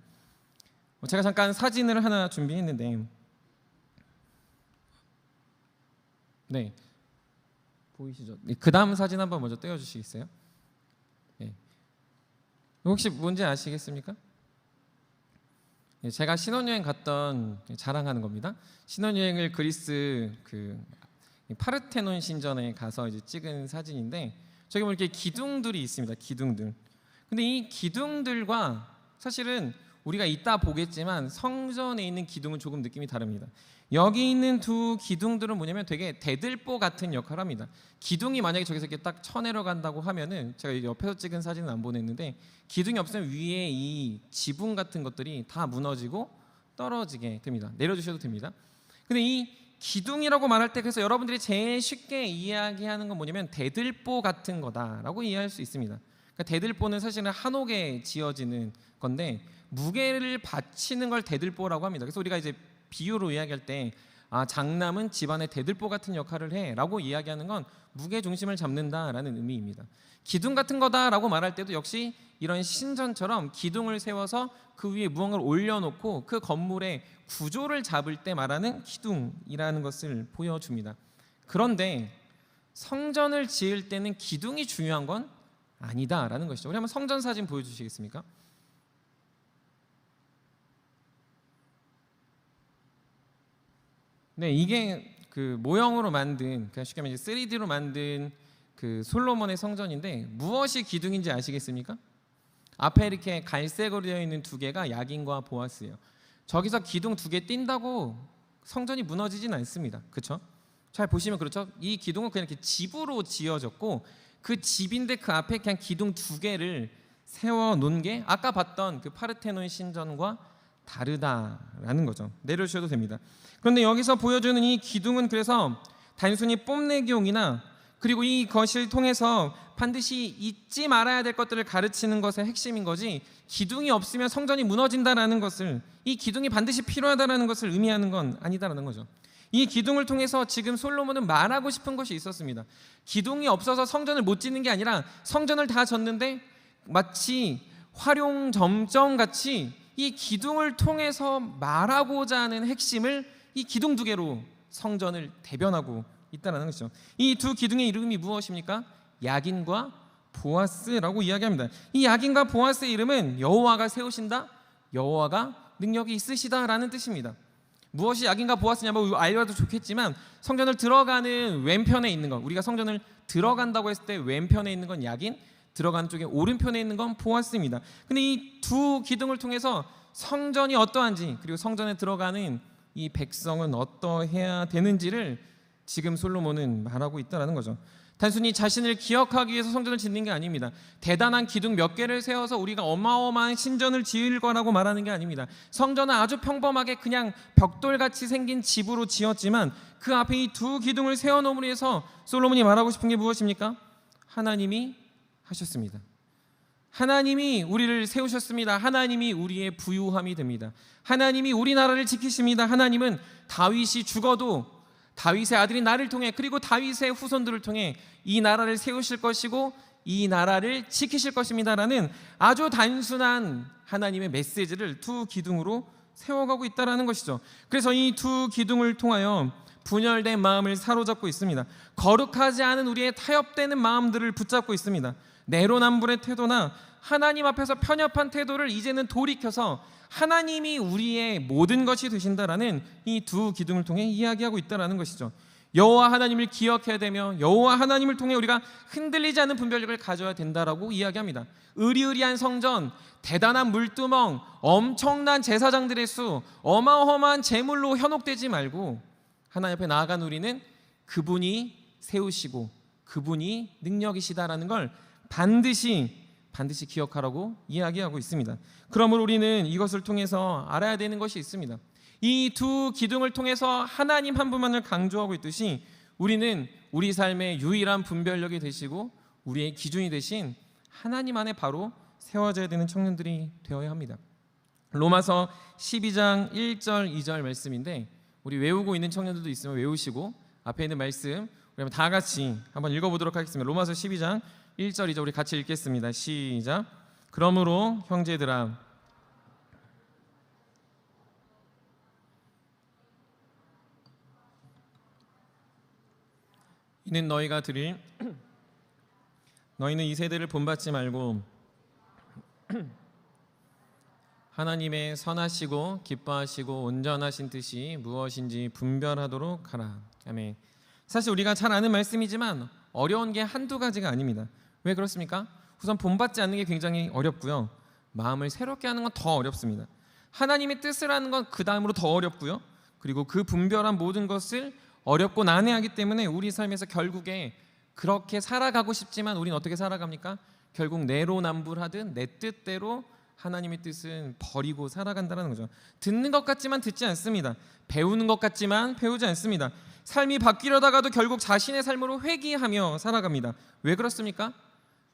제가 잠깐 사진을 하나 준비했는데, 네, 보이시죠? 그 다음 사진 한번 먼저 떼어주시겠어요? 네. 혹시 뭔지 아시겠습니까? 네, 제가 신혼여행 갔던, 자랑하는 겁니다. 신혼여행을 그리스 그 파르테논 신전에 가서 이제 찍은 사진인데, 저기 보면 이렇게 기둥들이 있습니다. 기둥들. 근데 이 기둥들과 사실은 우리가 이따 보겠지만 성전에 있는 기둥은 조금 느낌이 다릅니다. 여기 있는 두 기둥들은 뭐냐면 되게 대들보 같은 역할을 합니다. 기둥이 만약에 저기서 이렇게 딱 쳐내려간다고 하면은, 제가 옆에서 찍은 사진은 안 보냈는데, 기둥이 없으면 위에 이 지붕 같은 것들이 다 무너지고 떨어지게 됩니다. 내려주셔도 됩니다. 근데 이 기둥이라고 말할 때, 그래서 여러분들이 제일 쉽게 이야기하는 건 뭐냐면 대들보 같은 거다라고 이해할 수 있습니다. 그러니까 대들보는 사실은 한옥에 지어지는 건데 무게를 받치는 걸 대들보라고 합니다. 그래서 우리가 이제 비유로 이야기할 때 장남은 집안의 대들보 같은 역할을 해라고 이야기하는 건 무게 중심을 잡는다라는 의미입니다. 기둥 같은 거다라고 말할 때도 역시 이런 신전처럼 기둥을 세워서 그 위에 무언가를 올려놓고 그 건물의 구조를 잡을 때 말하는 기둥이라는 것을 보여줍니다. 그런데 성전을 지을 때는 기둥이 중요한 건 아니다라는 것이죠. 우리 한번 성전 사진 보여주시겠습니까? 네, 이게 그 모형으로 만든, 그냥 쉽게 말해 3D로 만든 그 솔로몬의 성전인데 무엇이 기둥인지 아시겠습니까? 앞에 이렇게 갈색으로 되어 있는 두 개가 야긴과 보아스예요. 저기서 기둥 두 개 띈다고 성전이 무너지진 않습니다. 그렇죠? 잘 보시면 그렇죠? 이 기둥은 그냥 이렇게 집으로 지어졌고 그 집인데 그 앞에 그냥 기둥 두 개를 세워 놓은 게 아까 봤던 그 파르테논 신전과 다르다라는 거죠. 내려주셔도 됩니다. 그런데 여기서 보여주는 이 기둥은 그래서 단순히 뽐내기용이나 그리고 이것을 통해서 반드시 잊지 말아야 될 것들을 가르치는 것의 핵심인 거지, 기둥이 없으면 성전이 무너진다라는 것을, 이 기둥이 반드시 필요하다라는 것을 의미하는 건 아니다라는 거죠. 이 기둥을 통해서 지금 솔로몬은 말하고 싶은 것이 있었습니다. 기둥이 없어서 성전을 못 짓는 게 아니라 성전을 다 졌는데 마치 활용점정 같이 이 기둥을 통해서 말하고자 하는 핵심을 이 기둥 두 개로 성전을 대변하고 있다는 것이죠. 이 두 기둥의 이름이 무엇입니까? 야긴과 보아스라고 이야기합니다. 이 야긴과 보아스의 이름은 여호와가 세우신다, 여호와가 능력이 있으시다라는 뜻입니다. 무엇이 야긴과 보아스냐면 알려도 좋겠지만 성전을 들어가는 왼편에 있는 것, 우리가 성전을 들어간다고 했을 때 왼편에 있는 건 야긴, 들어가는 쪽에 오른편에 있는 건 보아스입니다. 근데 이 두 기둥을 통해서 성전이 어떠한지, 그리고 성전에 들어가는 이 백성은 어떠해야 되는지를 지금 솔로몬은 말하고 있다는 거죠. 단순히 자신을 기억하기 위해서 성전을 짓는 게 아닙니다. 대단한 기둥 몇 개를 세워서 우리가 어마어마한 신전을 지을 거라고 말하는 게 아닙니다. 성전은 아주 평범하게 그냥 벽돌같이 생긴 집으로 지었지만 그 앞에 이 두 기둥을 세워놓음으로 해서 솔로몬이 말하고 싶은 게 무엇입니까? 하나님이 하셨습니다. 하나님이 우리를 세우셨습니다. 하나님이 우리의 부유함이 됩니다. 하나님이 우리나라를 지키십니다. 하나님은 다윗이 죽어도 다윗의 아들이 나를 통해, 그리고 다윗의 후손들을 통해 이 나라를 세우실 것이고 이 나라를 지키실 것입니다라는 아주 단순한 하나님의 메시지를 두 기둥으로 세워가고 있다는 것이죠. 그래서 이 두 기둥을 통하여 분열된 마음을 사로잡고 있습니다. 거룩하지 않은 우리의 타협되는 마음들을 붙잡고 있습니다. 내로남불의 태도나 하나님 앞에서 편협한 태도를 이제는 돌이켜서 하나님이 우리의 모든 것이 되신다라는 이 두 기둥을 통해 이야기하고 있다는 것이죠. 여호와 하나님을 기억해야 되며 여호와 하나님을 통해 우리가 흔들리지 않는 분별력을 가져야 된다라고 이야기합니다. 의리의리한 성전, 대단한 물두멍, 엄청난 제사장들의 수, 어마어마한 제물로 현혹되지 말고 하나님 앞에 나아간 우리는 그분이 세우시고 그분이 능력이시다라는 걸 반드시 기억하라고 이야기하고 있습니다. 그러므로 우리는 이것을 통해서 알아야 되는 것이 있습니다. 이 두 기둥을 통해서 하나님 한 분만을 강조하고 있듯이 우리는 우리 삶의 유일한 분별력이 되시고 우리의 기준이 되신 하나님 안에 바로 세워져야 되는 청년들이 되어야 합니다. 로마서 12장 1절 2절 말씀인데 우리 외우고 있는 청년들도 있으면 외우시고 앞에 있는 말씀 우리 다 같이 한번 읽어보도록 하겠습니다. 로마서 12장 1절 2절 우리 같이 읽겠습니다. 시작. 그러므로 형제들아 이는 너희가 들을 너희는 이 세대를 본받지 말고 하나님의 선하시고 기뻐하시고 온전하신 뜻이 무엇인지 분별하도록 하라. 아멘. 사실 우리가 잘 아는 말씀이지만 어려운 게 한두 가지가 아닙니다. 왜 그렇습니까? 우선 본받지 않는 게 굉장히 어렵고요. 마음을 새롭게 하는 건 더 어렵습니다. 하나님의 뜻을 하는 건 그 다음으로 더 어렵고요. 그리고 그 분별한 모든 것을 어렵고 난해하기 때문에 우리 삶에서 결국에 그렇게 살아가고 싶지만 우리는 어떻게 살아갑니까? 결국 내로남불하듯 내 뜻대로 하나님의 뜻은 버리고 살아간다는 거죠. 듣는 것 같지만 듣지 않습니다. 배우는 것 같지만 배우지 않습니다. 삶이 바뀌려다가도 결국 자신의 삶으로 회귀하며 살아갑니다. 왜 그렇습니까?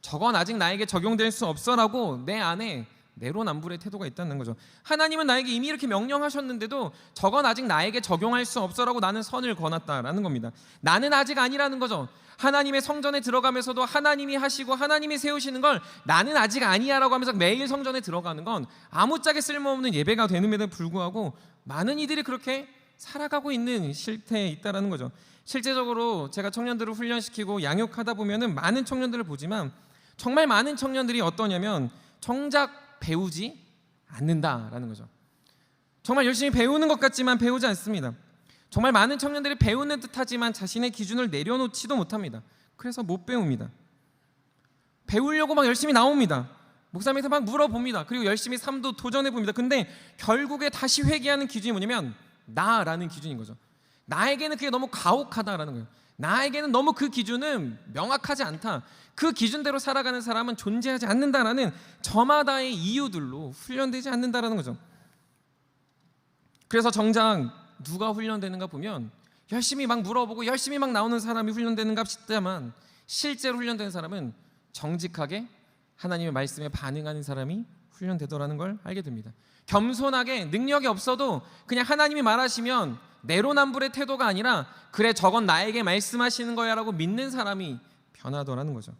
저건 아직 나에게 적용될 수 없어라고 내 안에 내로남불의 태도가 있다는 거죠. 하나님은 나에게 이미 이렇게 명령하셨는데도 저건 아직 나에게 적용할 수 없어라고 나는 선을 거놨다라는 겁니다. 나는 아직 아니라는 거죠. 하나님의 성전에 들어가면서도 하나님이 하시고 하나님이 세우시는 걸 나는 아직 아니야라고 하면서 매일 성전에 들어가는 건 아무짝에 쓸모없는 예배가 되는데도 불구하고 많은 이들이 그렇게 살아가고 있는 실태에 있다라는 거죠. 실제적으로 제가 청년들을 훈련시키고 양육하다 보면은 많은 청년들을 보지만 정말 많은 청년들이 어떠냐면 정작 배우지 않는다라는 거죠. 정말 열심히 배우는 것 같지만 배우지 않습니다. 정말 많은 청년들이 배우는 듯하지만 자신의 기준을 내려놓지도 못합니다. 그래서 못 배웁니다. 배우려고 막 열심히 나옵니다. 목사님한테 막 물어봅니다. 그리고 열심히 삶도 도전해 봅니다. 근데 결국에 다시 회귀하는 기준이 뭐냐면 나라는 기준인 거죠. 나에게는 그게 너무 가혹하다라는 거예요. 나에게는 너무 그 기준은 명확하지 않다. 그 기준대로 살아가는 사람은 존재하지 않는다라는 저마다의 이유들로 훈련되지 않는다라는 거죠. 그래서 정작 누가 훈련되는가 보면 열심히 막 물어보고 열심히 막 나오는 사람이 훈련되는가 싶다만 실제로 훈련되는 사람은 정직하게 하나님의 말씀에 반응하는 사람이 훈련되더라는 걸 알게 됩니다. 겸손하게 능력이 없어도 그냥 하나님이 말하시면 내로남불의 태도가 아니라 그래 저건 나에게 말씀하시는 거야 라고 믿는 사람이 변하더라는 거죠.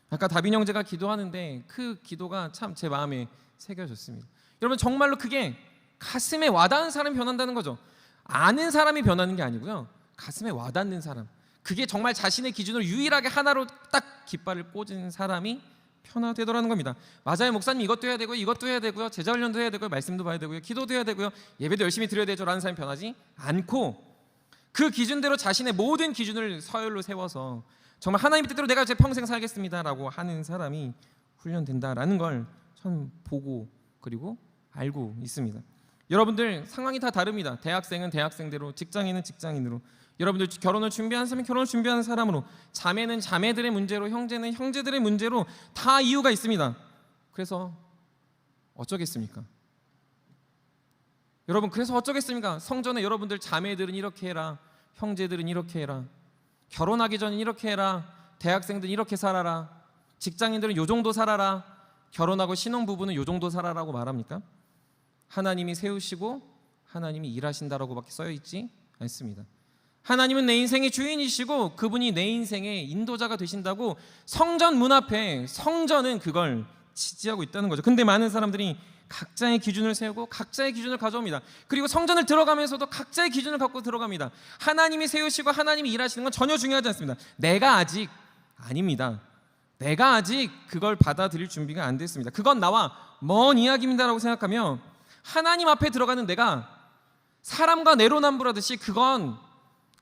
아까 다빈 형제가 기도하는데 그 기도가 참 제 마음에 새겨졌습니다. 여러분 정말로 그게 가슴에 와닿은 사람이 변한다는 거죠. 아는 사람이 변하는 게 아니고요. 가슴에 와닿는 사람, 그게 정말 자신의 기준으로 유일하게 하나로 딱 깃발을 꽂은 사람이 변화되더라는 겁니다. 맞아요 목사님 이것도 해야 되고요, 이것도 해야 되고요, 제자 훈련도 해야 되고요, 말씀도 봐야 되고요, 기도도 해야 되고요, 예배도 열심히 드려야 되죠 라는 사람이 변하지 않고 그 기준대로 자신의 모든 기준을 서열로 세워서 정말 하나님의 뜻대로 내가 제 평생 살겠습니다 라고 하는 사람이 훈련된다라는 걸 전 보고 그리고 알고 있습니다. 여러분들 상황이 다 다릅니다. 대학생은 대학생대로, 직장인은 직장인으로, 여러분들 결혼을 준비하는 사람은 결혼을 준비하는 사람으로, 자매는 자매들의 문제로, 형제는 형제들의 문제로 다 이유가 있습니다. 그래서 어쩌겠습니까? 여러분 그래서 어쩌겠습니까? 성전에 여러분들 자매들은 이렇게 해라, 형제들은 이렇게 해라, 결혼하기 전에 이렇게 해라, 대학생들은 이렇게 살아라, 직장인들은 요 정도 살아라, 결혼하고 신혼부부는 요 정도 살아라고 말합니까? 하나님이 세우시고 하나님이 일하신다라고밖에 써있지 않습니다. 하나님은 내 인생의 주인이시고 그분이 내 인생의 인도자가 되신다고 성전 문 앞에 성전은 그걸 지지하고 있다는 거죠. 근데 많은 사람들이 각자의 기준을 세우고 각자의 기준을 가져옵니다. 그리고 성전을 들어가면서도 각자의 기준을 갖고 들어갑니다. 하나님이 세우시고 하나님이 일하시는 건 전혀 중요하지 않습니다. 내가 아직 아닙니다. 내가 아직 그걸 받아들일 준비가 안 됐습니다. 그건 나와 먼 이야기입니다라고 생각하며 하나님 앞에 들어가는 내가 사람과 내로남불하듯이 그건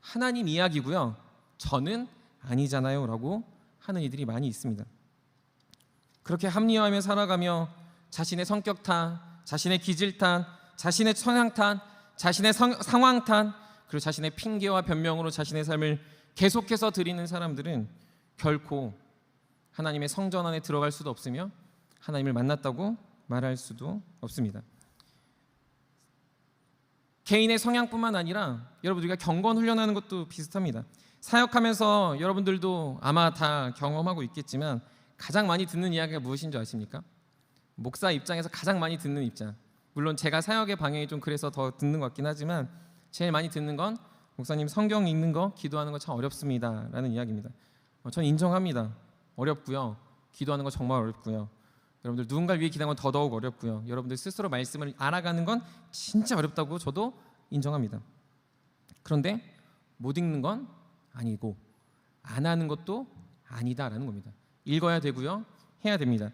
하나님 이야기고요, 저는 아니잖아요 라고 하는 이들이 많이 있습니다. 그렇게 합리화하며 살아가며 자신의 성격 탓, 자신의 기질 탓, 자신의 성향 탓, 자신의 상황 탓, 그리고 자신의 핑계와 변명으로 자신의 삶을 계속해서 드리는 사람들은 결코 하나님의 성전 안에 들어갈 수도 없으며 하나님을 만났다고 말할 수도 없습니다. 개인의 성향뿐만 아니라 여러분 우리가 경건 훈련하는 것도 비슷합니다. 사역하면서 여러분들도 아마 다 경험하고 있겠지만 가장 많이 듣는 이야기가 무엇인 줄 아십니까? 목사 입장에서 가장 많이 듣는 입장, 물론 제가 사역의 방향이 좀 그래서 더 듣는 것 같긴 하지만 제일 많이 듣는 건 목사님 성경 읽는 거, 기도하는 거 참 어렵습니다 라는 이야기입니다. 전 인정합니다. 어렵고요, 기도하는 거 정말 어렵고요, 여러분들 누군가를 위해 기도하는 건 더더욱 어렵고요, 여러분들 스스로 말씀을 알아가는 건 진짜 어렵다고 저도 인정합니다. 그런데 못 읽는 건 아니고 안 하는 것도 아니다라는 겁니다. 읽어야 되고요, 해야 됩니다.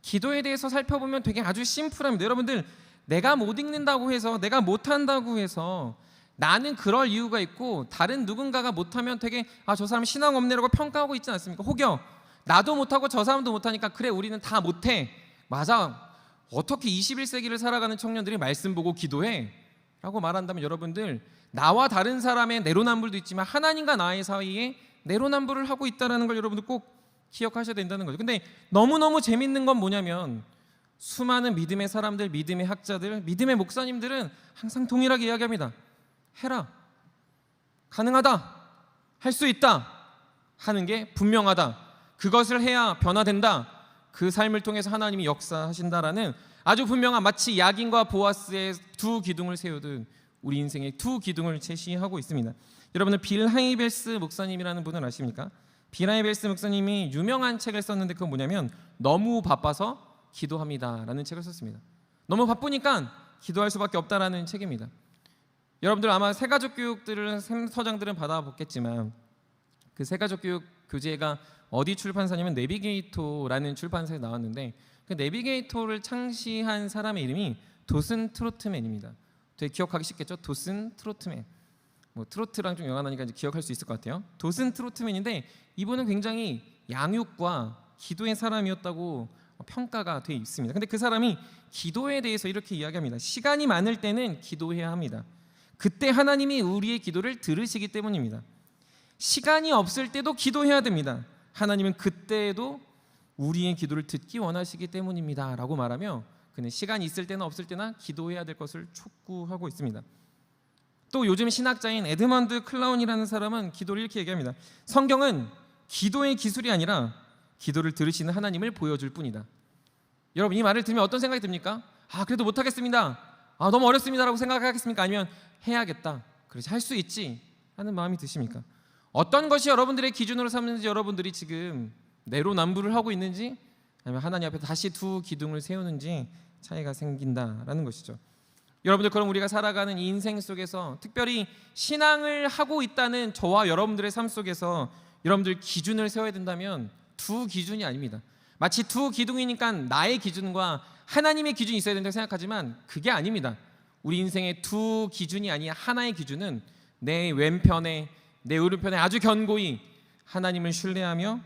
기도에 대해서 살펴보면 되게 아주 심플합니다. 여러분들 내가 못 읽는다고 해서, 내가 못한다고 해서 나는 그럴 이유가 있고 다른 누군가가 못하면 되게 저 사람 신앙 없네라고 평가하고 있지 않습니까? 혹여 나도 못하고 저 사람도 못하니까 그래 우리는 다 못해, 맞아 어떻게 21세기를 살아가는 청년들이 말씀 보고 기도해? 라고 말한다면 여러분들, 나와 다른 사람의 내로남불도 있지만 하나님과 나의 사이에 내로남불을 하고 있다는 걸 여러분들 꼭 기억하셔야 된다는 거죠. 근데 너무너무 재밌는 건 뭐냐면 수많은 믿음의 사람들, 믿음의 학자들, 믿음의 목사님들은 항상 동일하게 이야기합니다. 해라, 가능하다, 할 수 있다 하는 게 분명하다, 그것을 해야 변화된다, 그 삶을 통해서 하나님이 역사하신다라는 아주 분명한, 마치 야긴과 보아스의 두 기둥을 세우듯 우리 인생의 두 기둥을 제시하고 있습니다. 여러분들 빌 하이벨스 목사님이라는 분을 아십니까? 빌 하이벨스 목사님이 유명한 책을 썼는데 그건 뭐냐면 너무 바빠서 기도합니다라는 책을 썼습니다. 너무 바쁘니까 기도할 수밖에 없다라는 책입니다. 여러분들 아마 새가족 교육들을 서장들은 받아보겠지만 그 새가족 교육 교재가 어디 출판사냐면 내비게이토라는 출판사에 나왔는데 그 내비게이토를 창시한 사람의 이름이 도슨 트로트맨입니다. 되게 기억하기 쉽겠죠? 도슨 트로트맨. 뭐 트로트랑 좀 연관하니까 이제 기억할 수 있을 것 같아요. 도슨 트로트맨인데 이분은 굉장히 양육과 기도의 사람이었다고 평가가 돼 있습니다. 근데 그 사람이 기도에 대해서 이렇게 이야기합니다. 시간이 많을 때는 기도해야 합니다. 그때 하나님이 우리의 기도를 들으시기 때문입니다. 시간이 없을 때도 기도해야 됩니다. 하나님은 그때에도 우리의 기도를 듣기 원하시기 때문입니다 라고 말하며 그는 시간이 있을 때나 없을 때나 기도해야 될 것을 촉구하고 있습니다. 또 요즘 신학자인 에드먼드 클라운이라는 사람은 기도를 이렇게 얘기합니다. 성경은 기도의 기술이 아니라 기도를 들으시는 하나님을 보여줄 뿐이다. 여러분 이 말을 들으면 어떤 생각이 듭니까? 그래도 못하겠습니다, 너무 어렵습니다라고 생각하겠습니까? 아니면 해야겠다, 그렇지, 할 수 있지 하는 마음이 드십니까? 어떤 것이 여러분들의 기준으로 삼는지, 여러분들이 지금 내로남불을 하고 있는지 아니면 하나님 앞에 다시 두 기둥을 세우는지 차이가 생긴다라는 것이죠. 여러분들, 그럼 우리가 살아가는 이 인생 속에서 특별히 신앙을 하고 있다는 저와 여러분들의 삶 속에서 여러분들 기준을 세워야 된다면 두 기준이 아닙니다. 마치 두 기둥이니까 나의 기준과 하나님의 기준이 있어야 된다고 생각하지만 그게 아닙니다. 우리 인생의 두 기준이 아닌 하나의 기준은 내 왼편에 내 오른편에 아주 견고히 하나님을 신뢰하며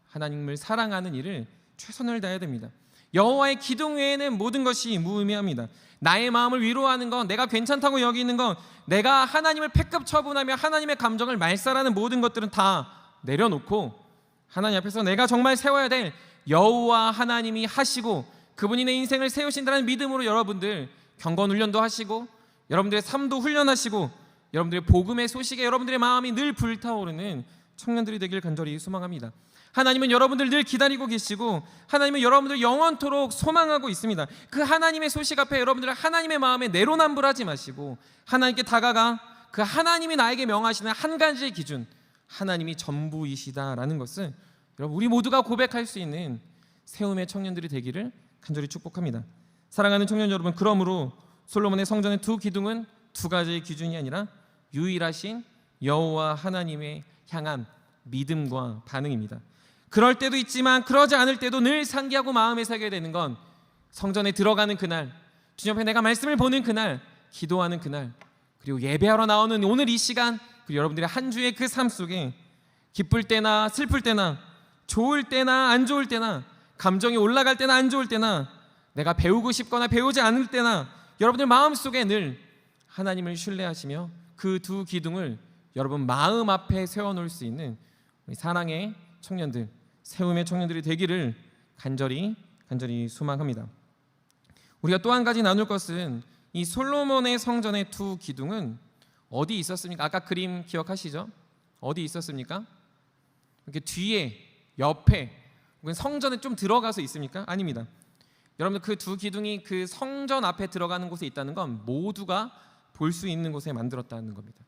하나님을 사랑하는 일을 최선을 다해야 됩니다. 여호와의 기둥 외에는 모든 것이 무의미합니다. 나의 마음을 위로하는 건, 내가 괜찮다고 여기는 건, 내가 하나님을 패급 처분하며 하나님의 감정을 말살하는 모든 것들은 다 내려놓고 하나님 앞에서 내가 정말 세워야 될 여호와 하나님이 하시고 그분이 내 인생을 세우신다는 믿음으로 여러분들 경건 훈련도 하시고 여러분들의 삶도 훈련하시고 여러분들의 복음의 소식에 여러분들의 마음이 늘 불타오르는 청년들이 되길 간절히 소망합니다. 하나님은 여러분들 늘 기다리고 계시고 하나님은 여러분들 영원토록 소망하고 있습니다. 그 하나님의 소식 앞에 여러분들 하나님의 마음에 내로남불하지 마시고 하나님께 다가가 그 하나님이 나에게 명하시는 한 가지의 기준, 하나님이 전부이시다라는 것을 여러분 우리 모두가 고백할 수 있는 세움의 청년들이 되기를 간절히 축복합니다. 사랑하는 청년 여러분, 그러므로 솔로몬의 성전의 두 기둥은 두 가지의 기준이 아니라 유일하신 여호와 하나님의 향한 믿음과 반응입니다. 그럴 때도 있지만 그러지 않을 때도 늘 상기하고 마음에 새겨야 되는 건 성전에 들어가는 그날, 주님 앞에 내가 말씀을 보는 그날, 기도하는 그날, 그리고 예배하러 나오는 오늘 이 시간, 그리고 여러분들의 한 주의 그 삶 속에 기쁠 때나 슬플 때나 좋을 때나 안 좋을 때나 감정이 올라갈 때나 안 좋을 때나 내가 배우고 싶거나 배우지 않을 때나 여러분들 마음속에 늘 하나님을 신뢰하시며 그 두 기둥을 여러분 마음 앞에 세워놓을 수 있는 우리 사랑의 청년들, 세움의 청년들이 되기를 간절히 소망합니다. 우리가 또 한 가지 나눌 것은 이 솔로몬의 성전의 두 기둥은 어디 있었습니까? 아까 그림 기억하시죠? 어디 있었습니까? 이렇게 뒤에, 옆에, 성전에 좀 들어가서 있습니까? 아닙니다. 여러분들 그 두 기둥이 그 성전 앞에 들어가는 곳에 있다는 건 모두가 볼 수 있는 곳에 만들었다는 겁니다.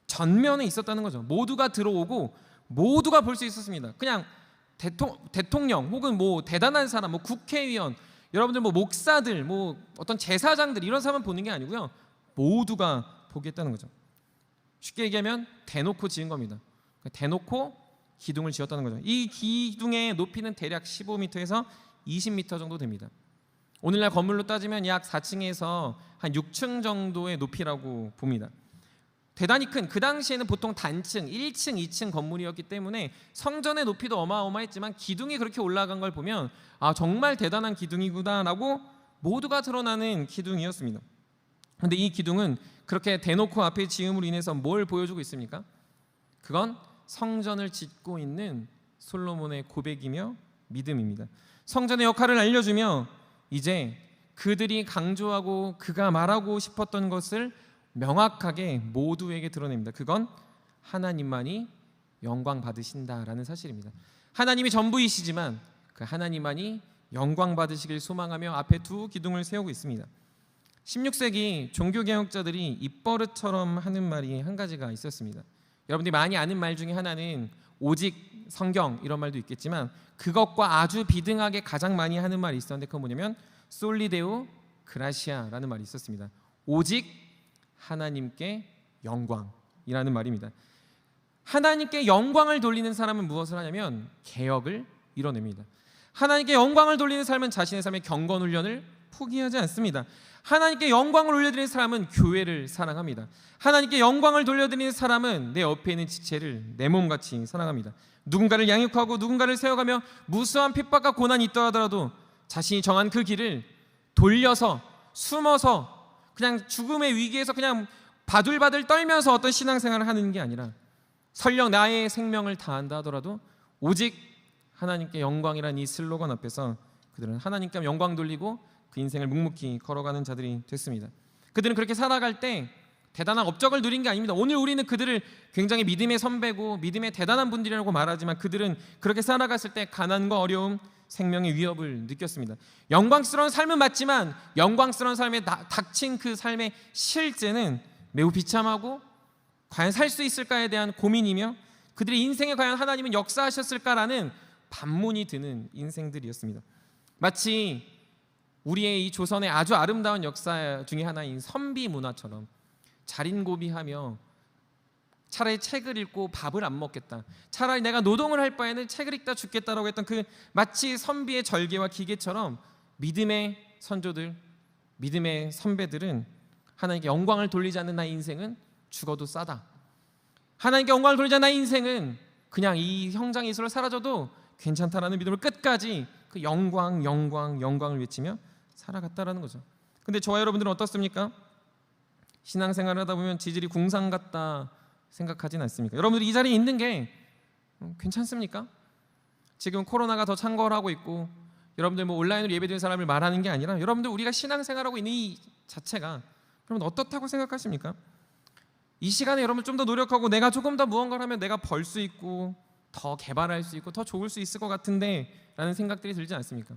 전면에 있었다는 거죠. 모두가 들어오고 모두가 볼 수 있었습니다. 그냥 대통령 혹은 뭐 대단한 사람, 뭐 국회의원, 여러분들 뭐 목사들, 뭐 어떤 제사장들 이런 사람만 보는 게 아니고요. 모두가 보게 했다는 거죠. 쉽게 얘기하면 대놓고 지은 겁니다. 대놓고 기둥을 지었다는 거죠. 이 기둥의 높이는 대략 15m에서 20m 정도 됩니다. 오늘날 건물로 따지면 약 4층에서 한 6층 정도의 높이라고 봅니다. 대단히 큰, 그 당시에는 보통 단층, 1층, 2층 건물이었기 때문에 성전의 높이도 어마어마했지만 기둥이 그렇게 올라간 걸 보면 정말 대단한 기둥이구나라고 모두가 드러나는 기둥이었습니다. 그런데 이 기둥은 그렇게 대놓고 앞에 지음으로 인해서 뭘 보여주고 있습니까? 그건 성전을 짓고 있는 솔로몬의 고백이며 믿음입니다. 성전의 역할을 알려주며 이제 그들이 강조하고 그가 말하고 싶었던 것을 명확하게 모두에게 드러냅니다. 그건 하나님만이 영광 받으신다라는 사실입니다. 하나님이 전부이시지만 그 하나님만이 영광 받으시길 소망하며 앞에 두 기둥을 세우고 있습니다. 16세기 종교개혁자들이 입버릇처럼 하는 말이 한 가지가 있었습니다. 여러분들이 많이 아는 말 중에 하나는 오직 성경 이런 말도 있겠지만 그것과 아주 비등하게 가장 많이 하는 말이 있었는데 그건 뭐냐면 솔리데오 그라시아라는 말이 있었습니다. 오직 하나님께 영광이라는 말입니다. 하나님께 영광을 돌리는 사람은 무엇을 하냐면 개혁을 이뤄냅니다. 하나님께 영광을 돌리는 삶은 자신의 삶의 경건 훈련을 포기하지 않습니다. 하나님께 영광을 올려드리는 사람은 교회를 사랑합니다. 하나님께 영광을 돌려드리는 사람은 내 옆에 있는 지체를 내 몸같이 사랑합니다. 누군가를 양육하고 누군가를 세워가며 무수한 핍박과 고난이 있다 하더라도 자신이 정한 그 길을 돌려서 숨어서 그냥 죽음의 위기에서 그냥 바들바들 떨면서 어떤 신앙생활을 하는 게 아니라 설령 나의 생명을 다한다 하더라도 오직 하나님께 영광이라는 이 슬로건 앞에서 그들은 하나님께 영광 돌리고 그 인생을 묵묵히 걸어가는 자들이 됐습니다. 그들은 그렇게 살아갈 때 대단한 업적을 누린 게 아닙니다. 오늘 우리는 그들을 굉장히 믿음의 선배고 믿음의 대단한 분들이라고 말하지만 그들은 그렇게 살아갔을 때 가난과 어려움, 생명의 위협을 느꼈습니다. 영광스러운 삶은 맞지만 영광스러운 삶에 닥친 그 삶의 실제는 매우 비참하고 과연 살 수 있을까에 대한 고민이며 그들의 인생에 과연 하나님은 역사하셨을까라는 반문이 드는 인생들이었습니다. 마치 우리의 이 조선의 아주 아름다운 역사 중에 하나인 선비 문화처럼 자린고비하며 차라리 책을 읽고 밥을 안 먹겠다, 차라리 내가 노동을 할 바에는 책을 읽다 죽겠다라고 했던 그 마치 선비의 절개와 기계처럼 믿음의 선조들, 믿음의 선배들은 하나님께 영광을 돌리지 않는 나의 인생은 죽어도 싸다, 하나님께 영광을 돌리지 않는 나의 인생은 그냥 이 형장 이슬로 사라져도 괜찮다라는 믿음을 끝까지 그 영광을 외치며 살아갔다라는 거죠. 근데 저와 여러분들은 어떻습니까? 신앙생활을 하다 보면 지질이 궁상 같다 생각하진 않습니까? 여러분들이 이 자리에 있는 게 괜찮습니까? 지금 코로나가 더 창궐하고 있고 여러분들 뭐 온라인으로 예배드리는 사람을 말하는 게 아니라 여러분들 우리가 신앙생활하고 있는 이 자체가 여러분 어떻다고 생각하십니까? 이 시간에 여러분 좀 더 노력하고 내가 조금 더 무언가를 하면 내가 벌 수 있고 더 개발할 수 있고 더 좋을 수 있을 것 같은데 라는 생각들이 들지 않습니까?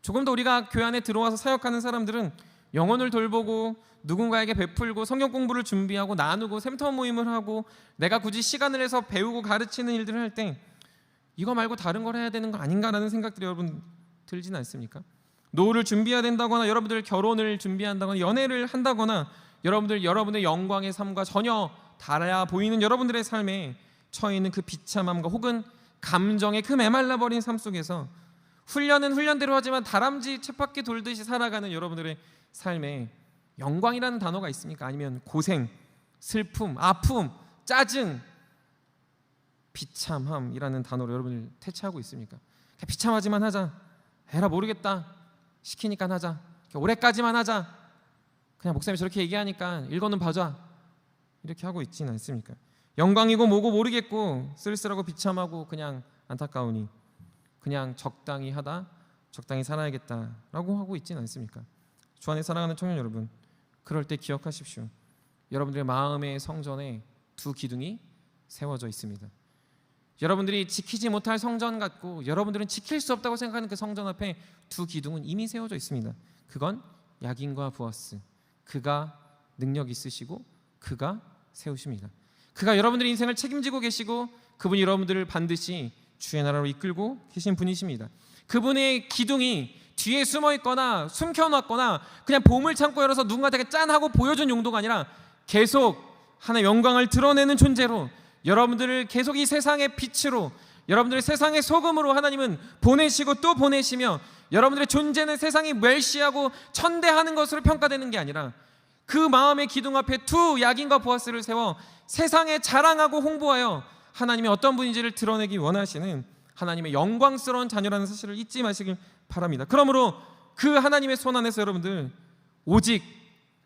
조금 더 우리가 교회 안에 들어와서 사역하는 사람들은 영혼을 돌보고 누군가에게 베풀고 성경 공부를 준비하고 나누고 샘터 모임을 하고 내가 굳이 시간을 내서 배우고 가르치는 일들을 할 때 이거 말고 다른 걸 해야 되는 거 아닌가라는 생각들이 여러분 들지는 않습니까? 노후를 준비해야 된다거나 여러분들 결혼을 준비한다거나 연애를 한다거나 여러분들의 영광의 삶과 전혀 달라 보이는 여러분들의 삶에 처해 있는 그 비참함과 혹은 감정의 그 메말라버린 삶 속에서 훈련은 훈련대로 하지만 다람쥐 쳇바퀴 돌듯이 살아가는 여러분들의 삶에 영광이라는 단어가 있습니까? 아니면 고생, 슬픔, 아픔, 짜증, 비참함이라는 단어로 여러분을 태치하고 있습니까? 비참하지만 하자, 에라 모르겠다, 시키니까 하자, 올해까지만 하자, 그냥 목사님이 저렇게 얘기하니까 읽어는 봐줘, 이렇게 하고 있지는 않습니까? 영광이고 뭐고 모르겠고 쓸쓸하고 비참하고 그냥 안타까우니 그냥 적당히 하다 적당히 살아야겠다라고 하고 있지는 않습니까? 주 안에 사랑하는 청년 여러분, 그럴 때 기억하십시오. 여러분들의 마음의 성전에 두 기둥이 세워져 있습니다. 여러분들이 지키지 못할 성전 같고 여러분들은 지킬 수 없다고 생각하는 그 성전 앞에 두 기둥은 이미 세워져 있습니다. 그건 야긴과 보아스, 그가 능력 있으시고 그가 세우십니다. 그가 여러분들의 인생을 책임지고 계시고 그분이 여러분들을 반드시 주의 나라로 이끌고 계신 분이십니다. 그분의 기둥이 뒤에 숨어 있거나 숨겨놨거나 그냥 보물 창고 열어서 누군가에게 짠하고 보여준 용도가 아니라 계속 하나님의 영광을 드러내는 존재로 여러분들을 계속 이 세상의 빛으로 여러분들의 세상의 소금으로 하나님은 보내시고 또 보내시며 여러분들의 존재는 세상이 멸시하고 천대하는 것으로 평가되는 게 아니라 그 마음의 기둥 앞에 두 야긴과 보아스를 세워 세상에 자랑하고 홍보하여 하나님이 어떤 분인지를 드러내기 원하시는 하나님의 영광스러운 자녀라는 사실을 잊지 마시길 바랍니다. 그러므로 그 하나님의 손 안에서 여러분들 오직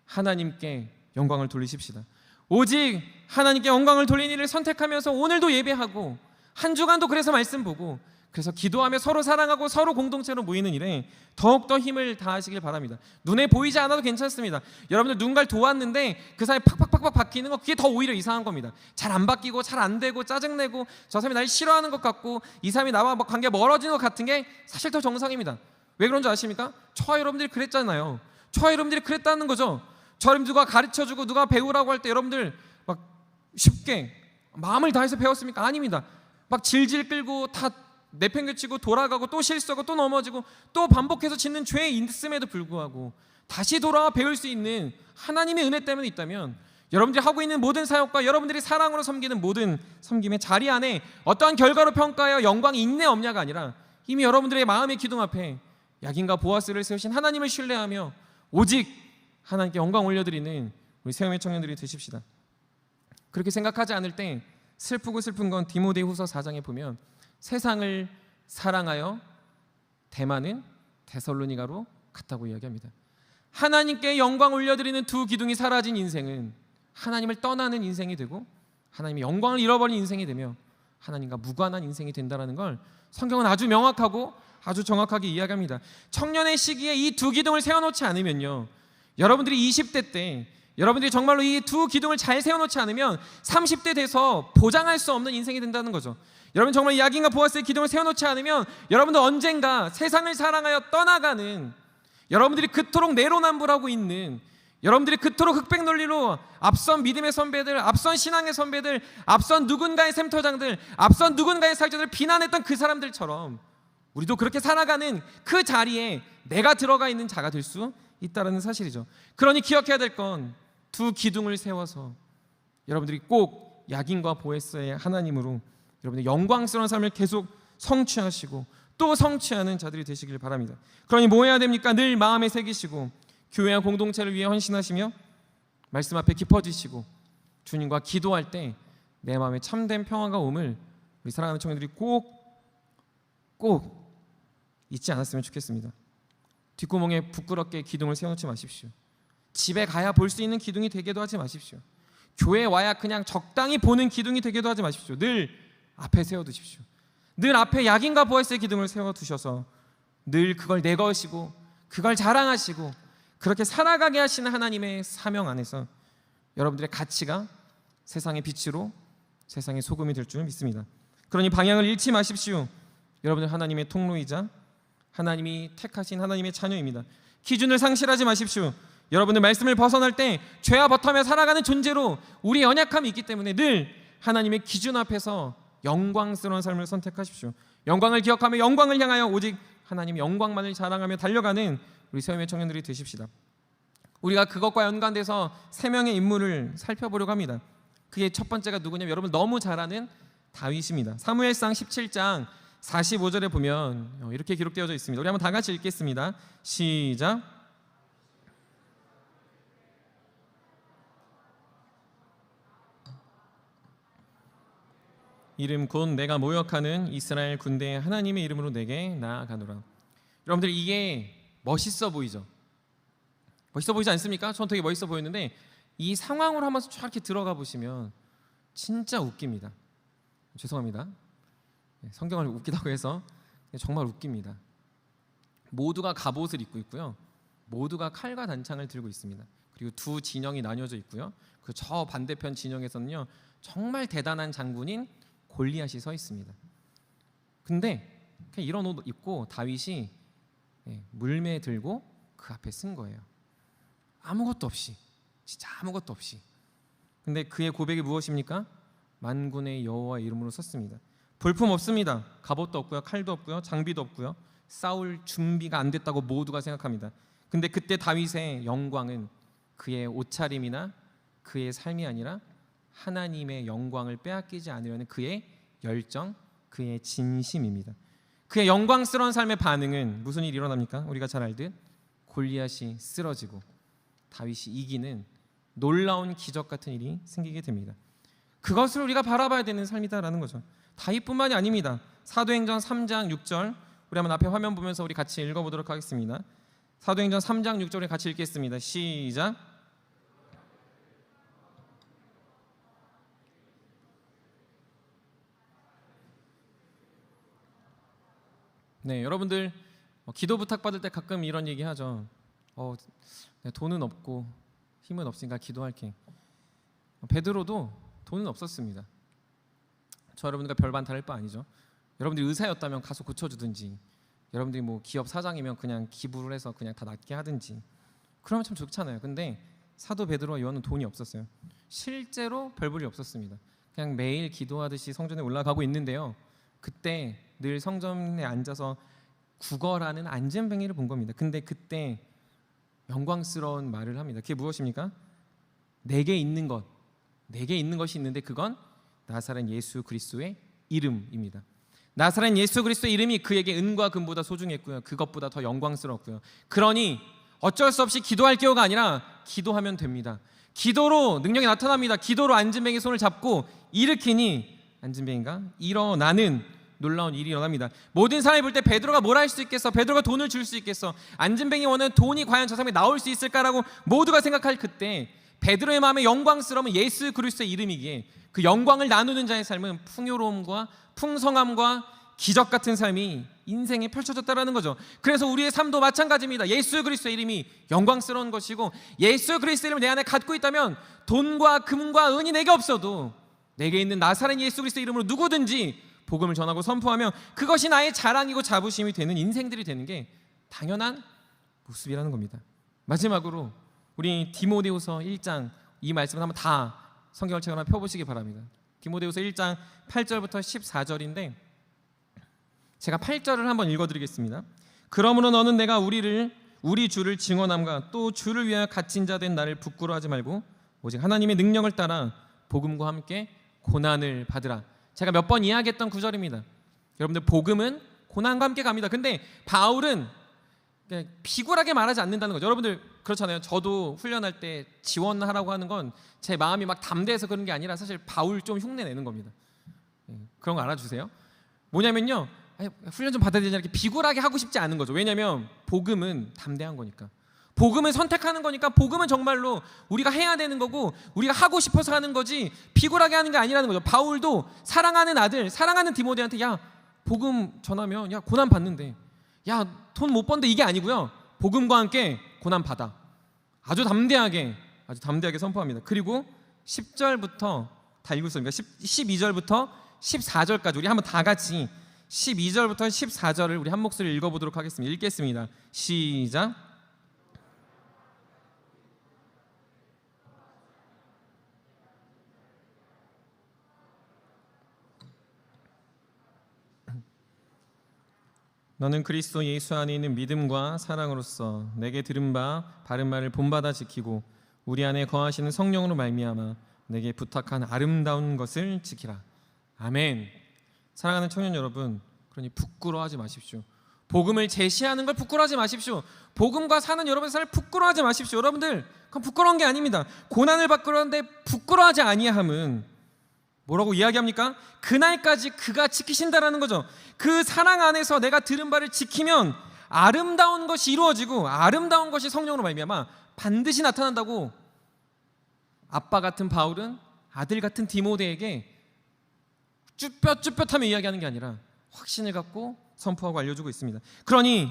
하나님께 영광을 돌리십시다. 오직 하나님께 영광을 돌리는 일을 선택하면서 오늘도 예배하고 한 주간도 그래서 말씀 보고 그래서 기도하며 서로 사랑하고 서로 공동체로 모이는 일에 더욱더 힘을 다하시길 바랍니다. 눈에 보이지 않아도 괜찮습니다. 여러분들 누군가를 도왔는데 그 사람이 팍팍팍팍 바뀌는 거, 그게 더 오히려 이상한 겁니다. 잘 안 바뀌고 잘 안 되고 짜증내고 저 사람이 날 싫어하는 것 같고 이 사람이 나와 관계가 멀어지는 것 같은 게 사실 더 정상입니다. 왜 그런 줄 아십니까? 저와 여러분들이 그랬잖아요. 저와 여러분들이 그랬다는 거죠. 저를 누가 가르쳐주고 누가 배우라고 할 때 여러분들 막 쉽게 마음을 다해서 배웠습니까? 아닙니다. 막 질질 끌고 다 내팽개치고 돌아가고 또 실수하고 또 넘어지고 또 반복해서 짓는 죄에 있음에도 불구하고 다시 돌아와 배울 수 있는 하나님의 은혜 때문에 있다면 여러분들이 하고 있는 모든 사역과 여러분들이 사랑으로 섬기는 모든 섬김의 자리 안에 어떠한 결과로 평가하여 영광이 있네 없냐가 아니라 이미 여러분들의 마음의 기둥 앞에 야긴과 보아스를 세우신 하나님을 신뢰하며 오직 하나님께 영광 올려드리는 우리 세움의 청년들이 되십시다. 그렇게 생각하지 않을 때 슬프고 슬픈 건 디모데후서 4장에 보면 세상을 사랑하여 대만은 데살로니가로 갔다고 이야기합니다. 하나님께 영광 올려드리는 두 기둥이 사라진 인생은 하나님을 떠나는 인생이 되고 하나님의 영광을 잃어버린 인생이 되며 하나님과 무관한 인생이 된다는 걸 성경은 아주 명확하고 아주 정확하게 이야기합니다. 청년의 시기에 이 두 기둥을 세워놓지 않으면요, 여러분들이 20대 때 여러분들이 정말로 이 두 기둥을 잘 세워놓지 않으면 30대 돼서 보장할 수 없는 인생이 된다는 거죠. 여러분 정말 야긴과 보아스의 기둥을 세워놓지 않으면 여러분들 언젠가 세상을 사랑하여 떠나가는, 여러분들이 그토록 내로남불하고 있는, 여러분들이 그토록 흑백 논리로 앞선 믿음의 선배들, 앞선 신앙의 선배들, 앞선 누군가의 샘터장들, 앞선 누군가의 사역자들을 비난했던 그 사람들처럼 우리도 그렇게 살아가는 그 자리에 내가 들어가 있는 자가 될 수 있다는 사실이죠. 그러니 기억해야 될 건 두 기둥을 세워서 여러분들이 꼭 야긴과 보아스의 하나님으로 여러분의 영광스러운 삶을 계속 성취하시고 또 성취하는 자들이 되시길 바랍니다. 그러니 뭐 해야 됩니까? 늘 마음에 새기시고 교회와 공동체를 위해 헌신하시며 말씀 앞에 깊어지시고 주님과 기도할 때 내 마음에 참된 평화가 옴을 우리 사랑하는 청년들이 꼭 잊지 않았으면 좋겠습니다. 뒷구멍에 부끄럽게 기둥을 세워놓지 마십시오. 집에 가야 볼 수 있는 기둥이 되게도 하지 마십시오. 교회에 와야 그냥 적당히 보는 기둥이 되게도 하지 마십시오. 늘 앞에 세워두십시오. 늘 앞에 야긴과 보아스의 기둥을 세워두셔서 늘 그걸 내 것이고 그걸 자랑하시고 그렇게 살아가게 하시는 하나님의 사명 안에서 여러분들의 가치가 세상의 빛으로 세상의 소금이 될 줄 믿습니다. 그러니 방향을 잃지 마십시오. 여러분들 하나님의 통로이자 하나님이 택하신 하나님의 자녀입니다. 기준을 상실하지 마십시오. 여러분들 말씀을 벗어날 때 죄와 버텀에 살아가는 존재로 우리 연약함이 있기 때문에 늘 하나님의 기준 앞에서 영광스러운 삶을 선택하십시오. 영광을 기억하며 영광을 향하여 오직 하나님의 영광만을 자랑하며 달려가는 우리 세움의 청년들이 되십시다. 우리가 그것과 연관돼서 세 명의 인물을 살펴보려고 합니다. 그게 첫 번째가 누구냐면 여러분 너무 잘 아는 다윗입니다. 사무엘상 17장 45절에 보면 이렇게 기록되어져 있습니다. 우리 한번 다 같이 읽겠습니다. 시작. 이름 곧 내가 모욕하는 이스라엘 군대의 하나님의 이름으로 내게 나아가노라. 여러분들 이게 멋있어 보이죠? 멋있어 보이지 않습니까? 전 되게 멋있어 보였는데 이 상황으로 한번 쫙 이렇게 들어가 보시면 진짜 웃깁니다. 죄송합니다. 성경을 웃기다고 해서 정말 웃깁니다. 모두가 갑옷을 입고 있고요. 모두가 칼과 단창을 들고 있습니다. 그리고 두 진영이 나뉘어져 있고요. 그 저 반대편 진영에서는요 정말 대단한 장군인 골리앗이 서 있습니다. 근데 그냥 이런 옷 입고 다윗이 물매 들고 그 앞에 쓴 거예요. 아무것도 없이, 진짜 아무것도 없이. 근데 그의 고백이 무엇입니까? 만군의 여호와의 이름으로 썼습니다. 볼품 없습니다. 갑옷도 없고요, 칼도 없고요, 장비도 없고요. 싸울 준비가 안 됐다고 모두가 생각합니다. 근데 그때 다윗의 영광은 그의 옷차림이나 그의 삶이 아니라 하나님의 영광을 빼앗기지 않으려는 그의 열정, 그의 진심입니다. 그의 영광스러운 삶의 반응은 무슨 일이 일어납니까? 우리가 잘 알듯 골리앗이 쓰러지고 다윗이 이기는 놀라운 기적 같은 일이 생기게 됩니다. 그것을 우리가 바라봐야 되는 삶이다라는 거죠. 다윗뿐만이 아닙니다. 사도행전 3장 6절 우리 한번 앞에 화면 보면서 우리 같이 읽어보도록 하겠습니다. 사도행전 3장 6절에 같이 읽겠습니다. 시작. 네, 여러분들 기도 부탁받을 때 가끔 이런 얘기 하죠. 돈은 없고 힘은 없으니까 기도할게. 베드로도 돈은 없었습니다. 저 여러분들과 별반 다를 바 아니죠. 여러분들이 의사였다면 가서 고쳐주든지, 여러분들이 뭐 기업 사장이면 그냥 기부를 해서 그냥 다 낫게 하든지, 그러면 참 좋잖아요. 근데 사도 베드로와 요한은 돈이 없었어요. 실제로 별 볼일 없었습니다. 그냥 매일 기도하듯이 성전에 올라가고 있는데요, 그때 늘 성전에 앉아서 구걸하는 안전뱅이를 본 겁니다. 근데 그때 영광스러운 말을 합니다. 그게 무엇입니까? 내게 있는 것이 있는데 그건 나사렛 예수 그리스도의 이름입니다. 나사렛 예수 그리스도의 이름이 그에게 은과 금보다 소중했고요, 그것보다 더 영광스럽고요. 그러니 어쩔 수 없이 기도할 겨우가 아니라 기도하면 됩니다. 기도로 능력이 나타납니다. 기도로 안진뱅이 손을 잡고 일으키니 안진뱅이가 일어나는 놀라운 일이 일어납니다. 모든 사람이 볼 때 베드로가 뭘 할 수 있겠어? 베드로가 돈을 줄 수 있겠어? 안진뱅이 원하는 돈이 과연 저 사람이 나올 수 있을까라고 모두가 생각할 그때 베드로의 마음에 영광스러움은 예수 그리스도의 이름이기에 그 영광을 나누는 자의 삶은 풍요로움과 풍성함과 기적 같은 삶이 인생에 펼쳐졌다라는 거죠. 그래서 우리의 삶도 마찬가지입니다. 예수 그리스도의 이름이 영광스러운 것이고, 예수 그리스도의 이름을 내 안에 갖고 있다면 돈과 금과 은이 내게 없어도 내게 있는 나사렛 예수 그리스도의 이름으로 누구든지 복음을 전하고 선포하며 그것이 나의 자랑이고 자부심이 되는 인생들이 되는 게 당연한 모습이라는 겁니다. 마지막으로 우리 디모데후서 1장 이 말씀을 한번 다 성경을 책을 한번 펴보시기 바랍니다. 디모데후서 1장 8절부터 14절인데 제가 8절을 한번 읽어드리겠습니다. 그러므로 너는 내가 우리 주를 증언함과 또 주를 위하여 갇힌 자 된 나를 부끄러워하지 말고 오직 하나님의 능력을 따라 복음과 함께 고난을 받으라. 제가 몇 번 이야기했던 구절입니다. 여러분들, 복음은 고난과 함께 갑니다. 근데 바울은 비굴하게 말하지 않는다는 거죠. 여러분들 그렇잖아요. 저도 훈련할 때 지원하라고 하는 건 제 마음이 막 담대해서 그런 게 아니라 사실 바울 좀 흉내 내는 겁니다. 그런 거 알아주세요. 뭐냐면요, 훈련 좀 받아야 되냐 이렇게 비굴하게 하고 싶지 않은 거죠. 왜냐하면 복음은 담대한 거니까, 복음은 선택하는 거니까, 복음은 정말로 우리가 해야 되는 거고 우리가 하고 싶어서 하는 거지 비굴하게 하는 게 아니라는 거죠. 바울도 사랑하는 아들, 사랑하는 디모데한테 야 복음 전하면 야 고난 받는데, 야 돈 못 번데, 이게 아니고요, 복음과 함께 고난 받아. 아주 담대하게 선포합니다. 그리고 10절부터 다 읽었습니다. 12절부터 14절까지 우리 한번 다 같이 12절부터 14절을 우리 한 목소리 읽어보도록 하겠습니다. 읽겠습니다. 시작. 너는 그리스도 예수 안에 있는 믿음과 사랑으로서 내게 들은 바 바른 말을 본받아 지키고 우리 안에 거하시는 성령으로 말미암아 내게 부탁한 아름다운 것을 지키라. 아멘. 사랑하는 청년 여러분, 그러니 부끄러워하지 마십시오. 복음을 제시하는 걸 부끄러워하지 마십시오. 복음과 사는 여러분의 삶을 부끄러워하지 마십시오. 여러분들, 그건 부끄러운 게 아닙니다. 고난을 받고는데 부끄러워하지 아니함은 뭐라고 이야기합니까? 그날까지 그가 지키신다라는 거죠. 그 사랑 안에서 내가 들은 바를 지키면 아름다운 것이 이루어지고 아름다운 것이 성령으로 말미암아 반드시 나타난다고 아빠 같은 바울은 아들 같은 디모데에게 쭈뼛쭈뼛하며 이야기하는 게 아니라 확신을 갖고 선포하고 알려주고 있습니다. 그러니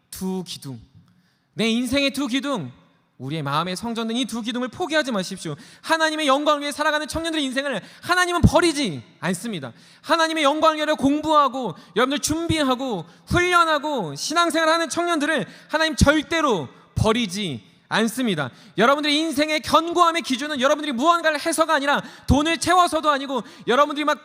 두 기둥, 내 인생의 두 기둥, 우리의 마음에 성전된 이 두 기둥을 포기하지 마십시오. 하나님의 영광을 위해 살아가는 청년들의 인생을 하나님은 버리지 않습니다. 하나님의 영광을 위해 공부하고 여러분들 준비하고 훈련하고 신앙생활하는 청년들을 하나님 절대로 버리지 않습니다. 여러분들의 인생의 견고함의 기준은 여러분들이 무언가를 해서가 아니라 돈을 채워서도 아니고 여러분들이 막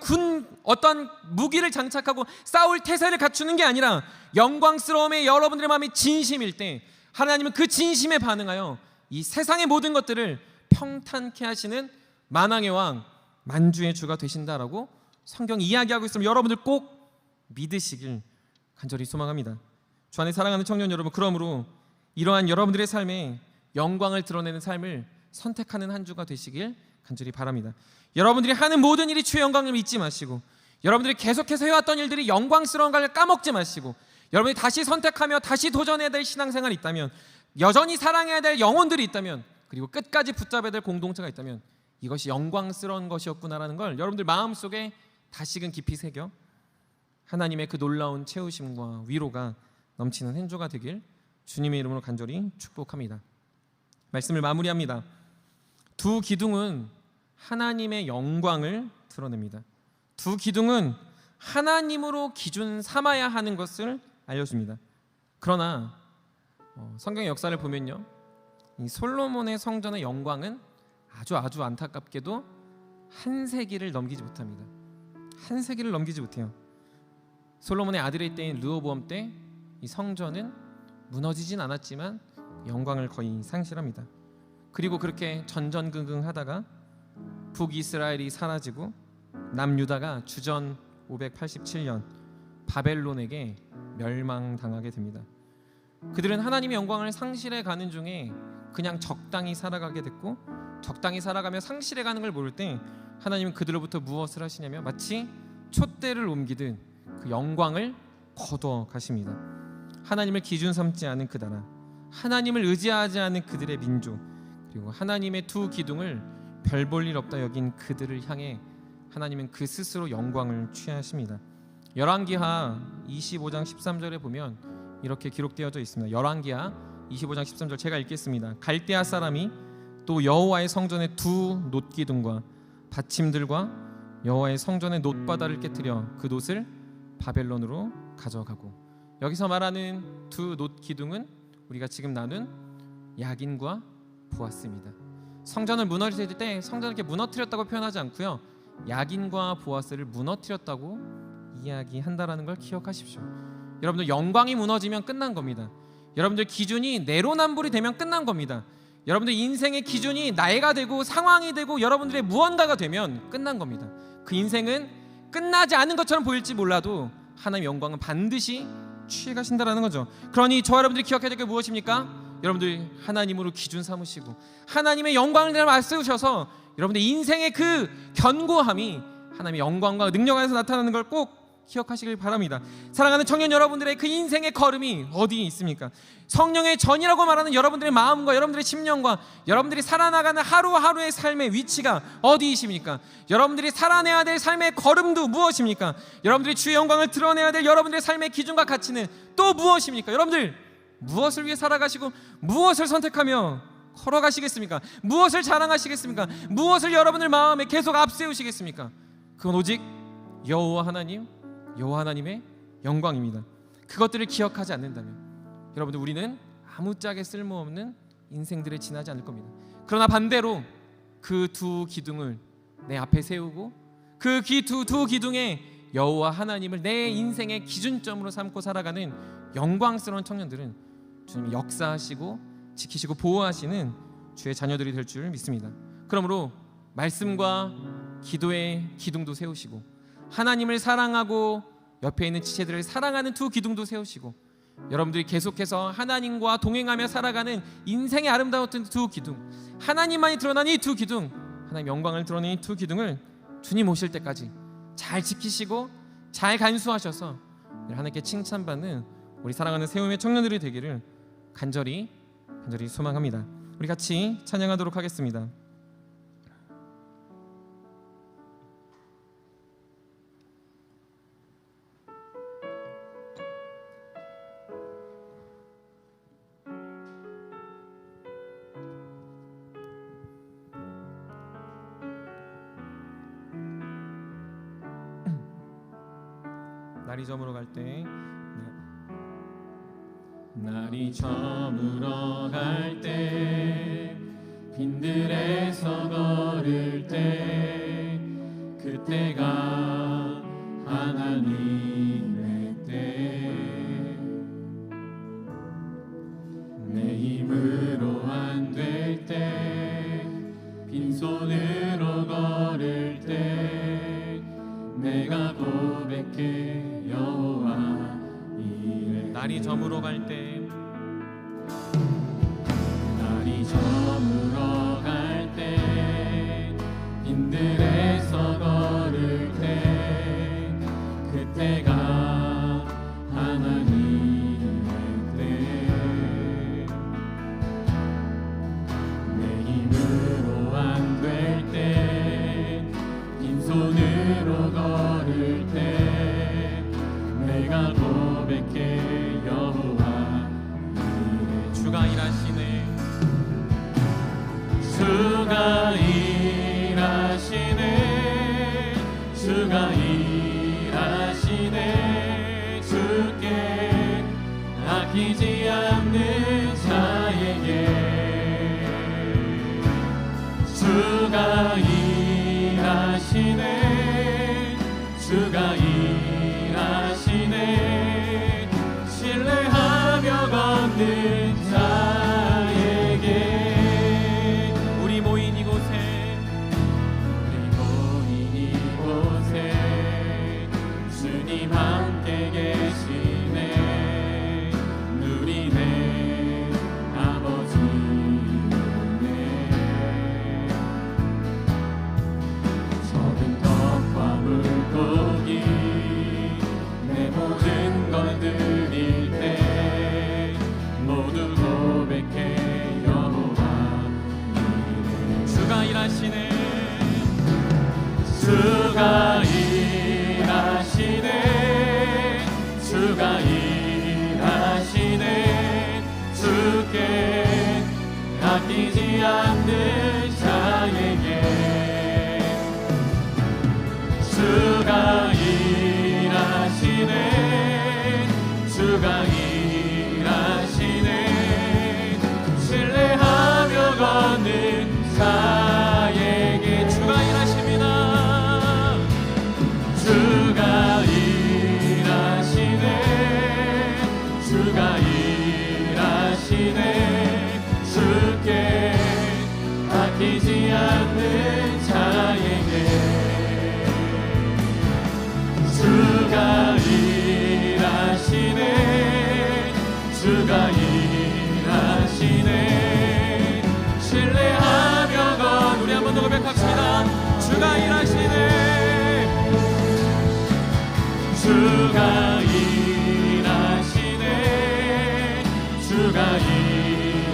어떤 무기를 장착하고 싸울 태세를 갖추는 게 아니라 영광스러움에 여러분들의 마음이 진심일 때 하나님은 그 진심에 반응하여 이 세상의 모든 것들을 평탄케 하시는 만왕의 왕, 만주의 주가 되신다라고 성경이 이야기하고 있으면 여러분들 꼭 믿으시길 간절히 소망합니다. 주 안에 사랑하는 청년 여러분, 그러므로 이러한 여러분들의 삶에 영광을 드러내는 삶을 선택하는 한 주가 되시길 간절히 바랍니다. 여러분들이 하는 모든 일이 주의 영광을 잊지 마시고, 여러분들이 계속해서 해왔던 일들이 영광스러운 걸 까먹지 마시고, 여러분이 다시 선택하며 다시 도전해야 될 신앙생활이 있다면, 여전히 사랑해야 될 영혼들이 있다면, 그리고 끝까지 붙잡아야 될 공동체가 있다면 이것이 영광스러운 것이었구나라는 걸 여러분들 마음속에 다시금 깊이 새겨 하나님의 그 놀라운 채우심과 위로가 넘치는 한 주가 되길 주님의 이름으로 간절히 축복합니다. 말씀을 마무리합니다. 두 기둥은 하나님의 영광을 드러냅니다. 두 기둥은 하나님으로 기준 삼아야 하는 것을 알려줍니다. 그러나 성경의 역사를 보면요, 이 솔로몬의 성전의 영광은 아주 안타깝게도 한 세기를 넘기지 못합니다. 한 세기를 넘기지 못해요. 솔로몬의 아들의 때인 르호보암 때 이 성전은 무너지진 않았지만 영광을 거의 상실합니다. 그리고 그렇게 전전긍긍하다가 북이스라엘이 사라지고 남유다가 주전 587년 바벨론에게 멸망당하게 됩니다. 그들은 하나님의 영광을 상실해 가는 중에 그냥 적당히 살아가게 됐고, 적당히 살아가며 상실해가는 걸 모를 때 하나님은 그들로부터 무엇을 하시냐면 마치 촛대를 옮기듯 그 영광을 거두어 가십니다. 하나님을 기준 삼지 않은 그 나라, 하나님을 의지하지 않은 그들의 민족, 그리고 하나님의 두 기둥을 별 볼 일 없다 여긴 그들을 향해 하나님은 그 스스로 영광을 취하십니다. 열왕기하 25장 13절에 보면 이렇게 기록되어져 있습니다. 열왕기하 25장 13절 제가 읽겠습니다. 갈대아 사람이 또 여호와의 성전의 두 놋기둥과 받침들과 여호와의 성전의 놋바다를 깨뜨려 그 놋을 바벨론으로 가져가고, 여기서 말하는 두 놋기둥은 우리가 지금 나눈 야긴과 보아스입니다. 성전을 무너뜨릴 때 성전을 이렇게 무너뜨렸다고 표현하지 않고요, 야긴과 보아스를 무너뜨렸다고 이야기한다라는 걸 기억하십시오. 여러분들 영광이 무너지면 끝난 겁니다. 여러분들 기준이 내로남불이 되면 끝난 겁니다. 여러분들 인생의 기준이 나이가 되고 상황이 되고 여러분들의 무언가가 되면 끝난 겁니다. 그 인생은 끝나지 않은 것처럼 보일지 몰라도 하나님의 영광은 반드시 취해 가신다라는 거죠. 그러니 저와 여러분들이 기억해야 될 게 무엇입니까? 여러분들 하나님으로 기준 삼으시고 하나님의 영광을 내려 맞세우셔서 여러분들 인생의 그 견고함이 하나님의 영광과 능력 안에서 나타나는 걸 꼭 기억하시길 바랍니다. 사랑하는 청년 여러분들의 그 인생의 걸음이 어디에 있습니까? 성령의 전이라고 말하는 여러분들의 마음과 여러분들의 심령과 여러분들이 살아나가는 하루하루의 삶의 위치가 어디이십니까? 여러분들이 살아내야 될 삶의 걸음도 무엇입니까? 여러분들이 주의 영광을 드러내야 될 여러분들의 삶의 기준과 가치는 또 무엇입니까? 여러분들 무엇을 위해 살아가시고 무엇을 선택하며 걸어가시겠습니까? 무엇을 자랑하시겠습니까? 무엇을 여러분들 마음에 계속 앞세우시겠습니까? 그건 오직 여호와 하나님의 영광입니다. 그것들을 기억하지 않는다면 여러분들 우리는 아무짝에 쓸모없는 인생들을 지나지 않을 겁니다. 그러나 반대로 그 두 기둥을 내 앞에 세우고 그 두 기둥에 여호와 하나님을 내 인생의 기준점으로 삼고 살아가는 영광스러운 청년들은 주님이 역사하시고 지키시고 보호하시는 주의 자녀들이 될 줄 믿습니다. 그러므로 말씀과 기도의 기둥도 세우시고 하나님을 사랑하고 옆에 있는 지체들을 사랑하는 두 기둥도 세우시고 여러분들이 계속해서 하나님과 동행하며 살아가는 인생의 아름다웠던 두 기둥, 하나님만이 드러난 이 두 기둥, 하나님의 영광을 드러낸 이 두 기둥을 주님 오실 때까지 잘 지키시고 잘 간수하셔서 하나님께 칭찬받는 우리 사랑하는 세움의 청년들이 되기를 간절히 소망합니다. 우리 같이 찬양하도록 하겠습니다. 날이 저물어 갈 때, 날이 저물어 갈 때, 빈들에서 걸을 때, 그때가 하나님의 때, 내 힘으로 안 될 때, 빈손으로 걸을 때, 내가 고백해 여호와 이래. 날이 저물어 갈 때, 날이 저물어 갈 때, 빈들에서 걸을 때, 그때가 하나님 앞으로 걸을 때 내가 고백해 여호와 이래. 주가 일하시네. 주가 일하시네. 주가 일하시네. 주께 아끼지 않는 자에게 주가 일하시네. 주가 일하시네. 신뢰하며 걷는 자에게 우리 모인 이곳에 주님 함께 계시네. 누리네 아버지네. 적은 떡과 물고기 내 모든 걸 드릴 때 모두 고백해 여호와 이래. 주가 일하시네. 주가 일하시네. 주가 일하시네. 주께 아끼지 않는 자에게 주가 일하시네. 주가 일하시네. 신뢰하며 걷는 자에게 주가 일하십니다. 주가 일하시네. 주가 일하시네. 주께 아끼지 않는 자에게 주가 일하시네. 주가 일하시네. 신뢰하며 건 우리 한 번 더 고백합시다. 주가 일하시네. 주가 일하시네. 주가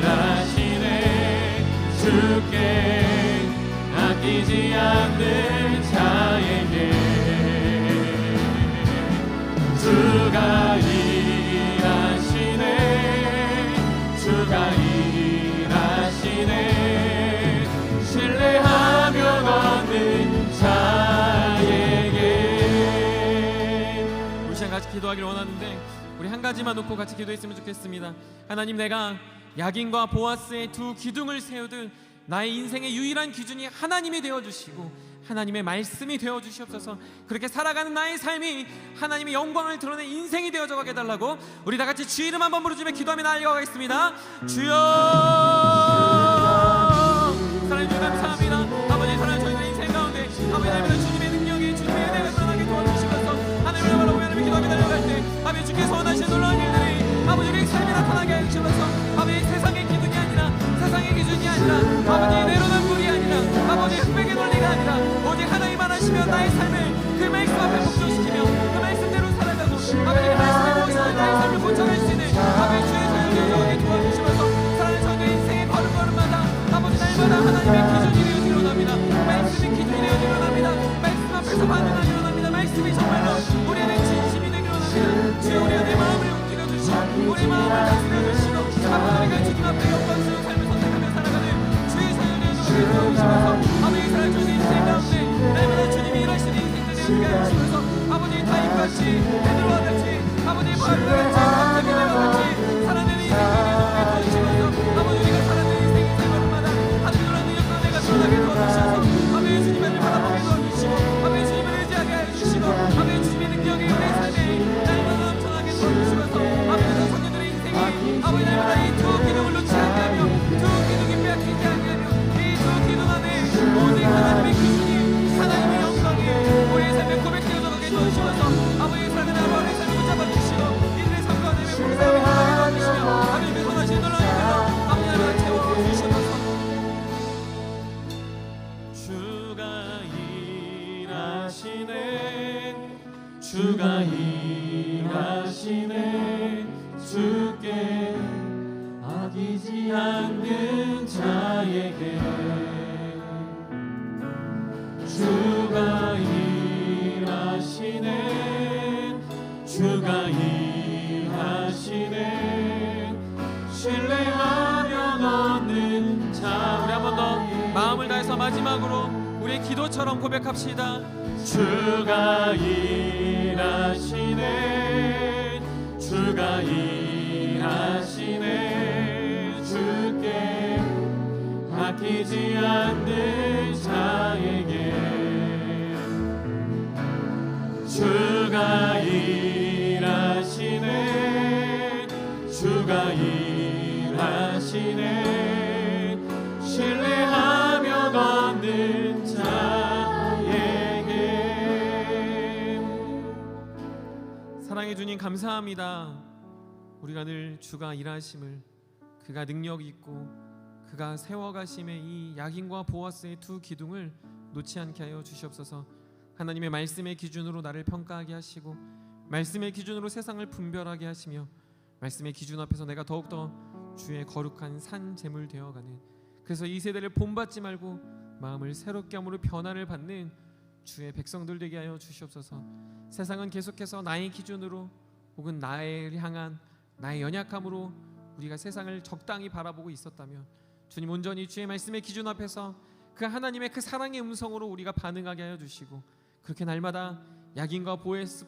일하시네. 주께 아끼지 않는 자에게 주가 일하시네. 주가 일하시네. 신뢰하며 걷는 자에게 같이 기도하기를 원하는데 우리 한 가지만 놓고 같이 기도했으면 좋겠습니다. 하나님, 내가 야긴과 보아스의 두 기둥을 세우듯 나의 인생의 유일한 기준이 하나님이 되어주시고 하나님의 말씀이 되어주시옵소서. 그렇게 살아가는 나의 삶이 하나님의 영광을 드러낸 인생이 되어져 가게 해달라고 우리 다 같이 주 이름 한번 부르짖으며 기도하며 나아가겠습니다. 주여, 사랑해 주님 감사합니다. 아버지, 사랑해 저희들의 인생 가운데 아버지 하나님의 주님의 능력이 주님의 은혜가 드러나게 도와주시면서 하나님을 바라보며 하나님의 기도하며 달려갈 때 아버지 주께서 원하시는 놀라운 일들이 아버지 우리의 삶에 나타나게 해주시면서 아버지 세상의 기준이 아니라 세상의 기준이 아니라 아버지 내로남 굴이 아니라 아버지 흑백의 논리가 아니라 오직 하나님만 하시면 나의 삶을 그 말씀 앞에 복종시키며 그 말씀대로 살아가고 아버지 그 말씀에 모시고 나의 삶을 고쳐갈 수 있는 아버지 주의 사역을 이루어가게 도와주시면서 사랑하는 저희의 인생의 걸음걸음마다 아버지 날마다 하나님의 기준이 되어지기로 합니다. 말씀이 기준이 되어지기로 합니다. 말씀 앞에서 반응하기로 합니다. 말씀이 정말로 우리 안에 진심이 되기로 합니다. 주여, 우리 안에 마음을 움직여주시고 우리 마음을 다스려주시고 아버지 우리가 주님 앞에 영광스러운 삶을 선택하며 살아가는 주의 사역을 이루어가게 도와주시면서 아버지 사랑하는 저희의 인생 가운데 날마다 주님이 일하시는 인생들 되게 하시면서 아버지 다윗같이 베드로와 같이 아버지 바울과 같이 갑자기와 같이 살아내는 인생들이 되게 도와주시면서 아버지 우리가 살아내는 인생의 삶마다 하늘 놀라운 능력과 내가 드러나게 도와주셔서 아버지 주님을 바라보게 도와주시고 아버지 주님을 의지하게 해주시고 아버지 주님의 능력이 우리의 삶에 날마다 넘쳐나게 도와주시면서 아버지 성도들의 인생이 아버지 날마다 이 두 기둥을 놓지 않게 하며 두 기둥이 빼앗기지 않게 하며 이 두 기둥 안에 오직 하나님의 기준이 하나님의 영광이 우리의 삶에 고백되어져 가게 도와주시면서 아버지의 삶을 하루하루의 삶을 붙잡아주시고 이들의 삶과 하나님의 봉사를 행하게 도와주시며 하나님의 선하신 놀라운 일로 아버지 날마다 채워주시면서 주가 일하시네. 주가 일하시네. 주께 아끼지 않는 자에게 주가 일하시네. 주가 일하시네 신뢰하면 얻는 자. 우리 한 번 더 마음을 다해서 마지막으로 우리의 기도처럼 고백합시다. 주가 일하시네 주가 일하시네 주께 맡기지 않는 자에게 주가 일하시네 주가 일하시네 신뢰하며 걷는 자에게. 사랑해 주님 감사합니다. 우리가 늘 주가 일하심을 그가 능력 있고 그가 세워가심의 이 야긴과 보아스의 두 기둥을 놓지 않게 하여 주시옵소서. 하나님의 말씀의 기준으로 나를 평가하게 하시고 말씀의 기준으로 세상을 분별하게 하시며 말씀의 기준 앞에서 내가 더욱더 주의 거룩한 산 제물 되어가는, 그래서 이 세대를 본받지 말고 마음을 새롭게 함으로 변화를 받는 주의 백성들 되게 하여 주시옵소서. 세상은 계속해서 나의 기준으로 혹은 나를 향한 나의 연약함으로 우리가 세상을 적당히 바라보고 있었다면 주님 온전히 주의 말씀의 기준 앞에서 그 하나님의 그 사랑의 음성으로 우리가 반응하게 하여 주시고, 그렇게 날마다 야긴과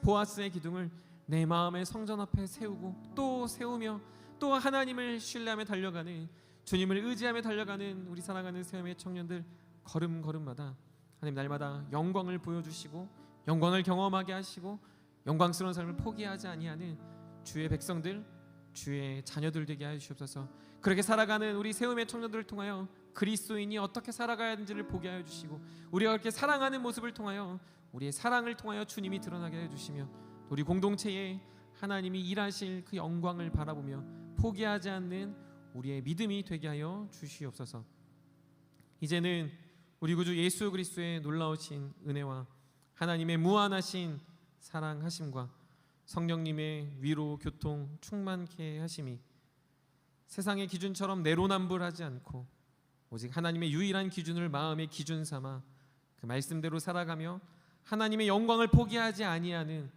보아스의 기둥을 내 마음의 성전 앞에 세우고 또 세우며 또 하나님을 신뢰하며 달려가는, 주님을 의지하며 달려가는 우리 사랑하는 세움의 청년들 걸음걸음마다 하나님 날마다 영광을 보여주시고 영광을 경험하게 하시고 영광스러운 삶을 포기하지 아니하는 주의 백성들, 주의 자녀들 되게 하여 주시옵소서. 그렇게 살아가는 우리 세움의 청년들을 통하여 그리스도인이 어떻게 살아가야 하는지를 보게 하여 주시고, 우리가 그렇게 사랑하는 모습을 통하여 우리의 사랑을 통하여 주님이 드러나게 하여 주시며, 우리 공동체에 하나님이 일하실 그 영광을 바라보며 포기하지 않는 우리의 믿음이 되게 하여 주시옵소서. 이제는 우리 구주 예수 그리스도의 놀라우신 은혜와 하나님의 무한하신 사랑하심과 성령님의 위로 교통 충만케 하심이 세상의 기준처럼 내로남불하지 않고 오직 하나님의 유일한 기준을 마음의 기준 삼아 그 말씀대로 살아가며 하나님의 영광을 포기하지 아니하는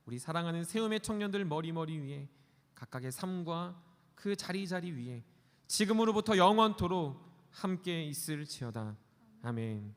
우리 사랑하는 세움의 청년들 머리머리 위에 각각의 삶과 그 자리자리 위에 지금으로부터 영원토록 함께 있을지어다. 아멘.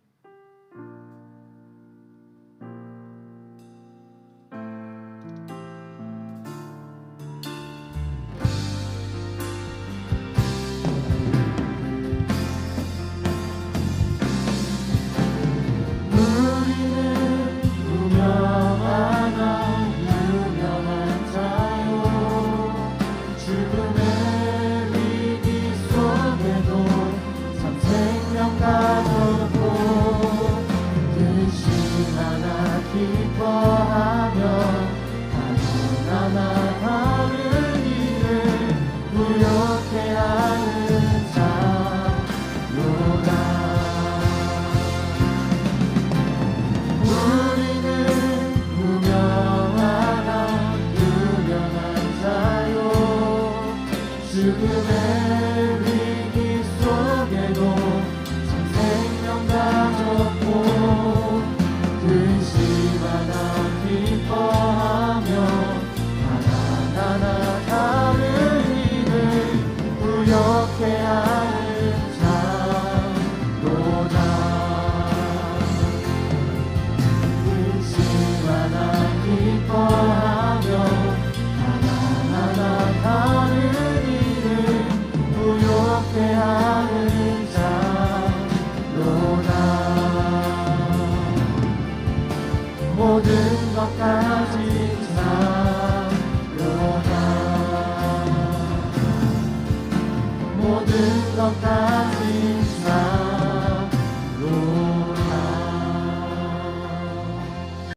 모든 것 가진 자로다 모든 것 가진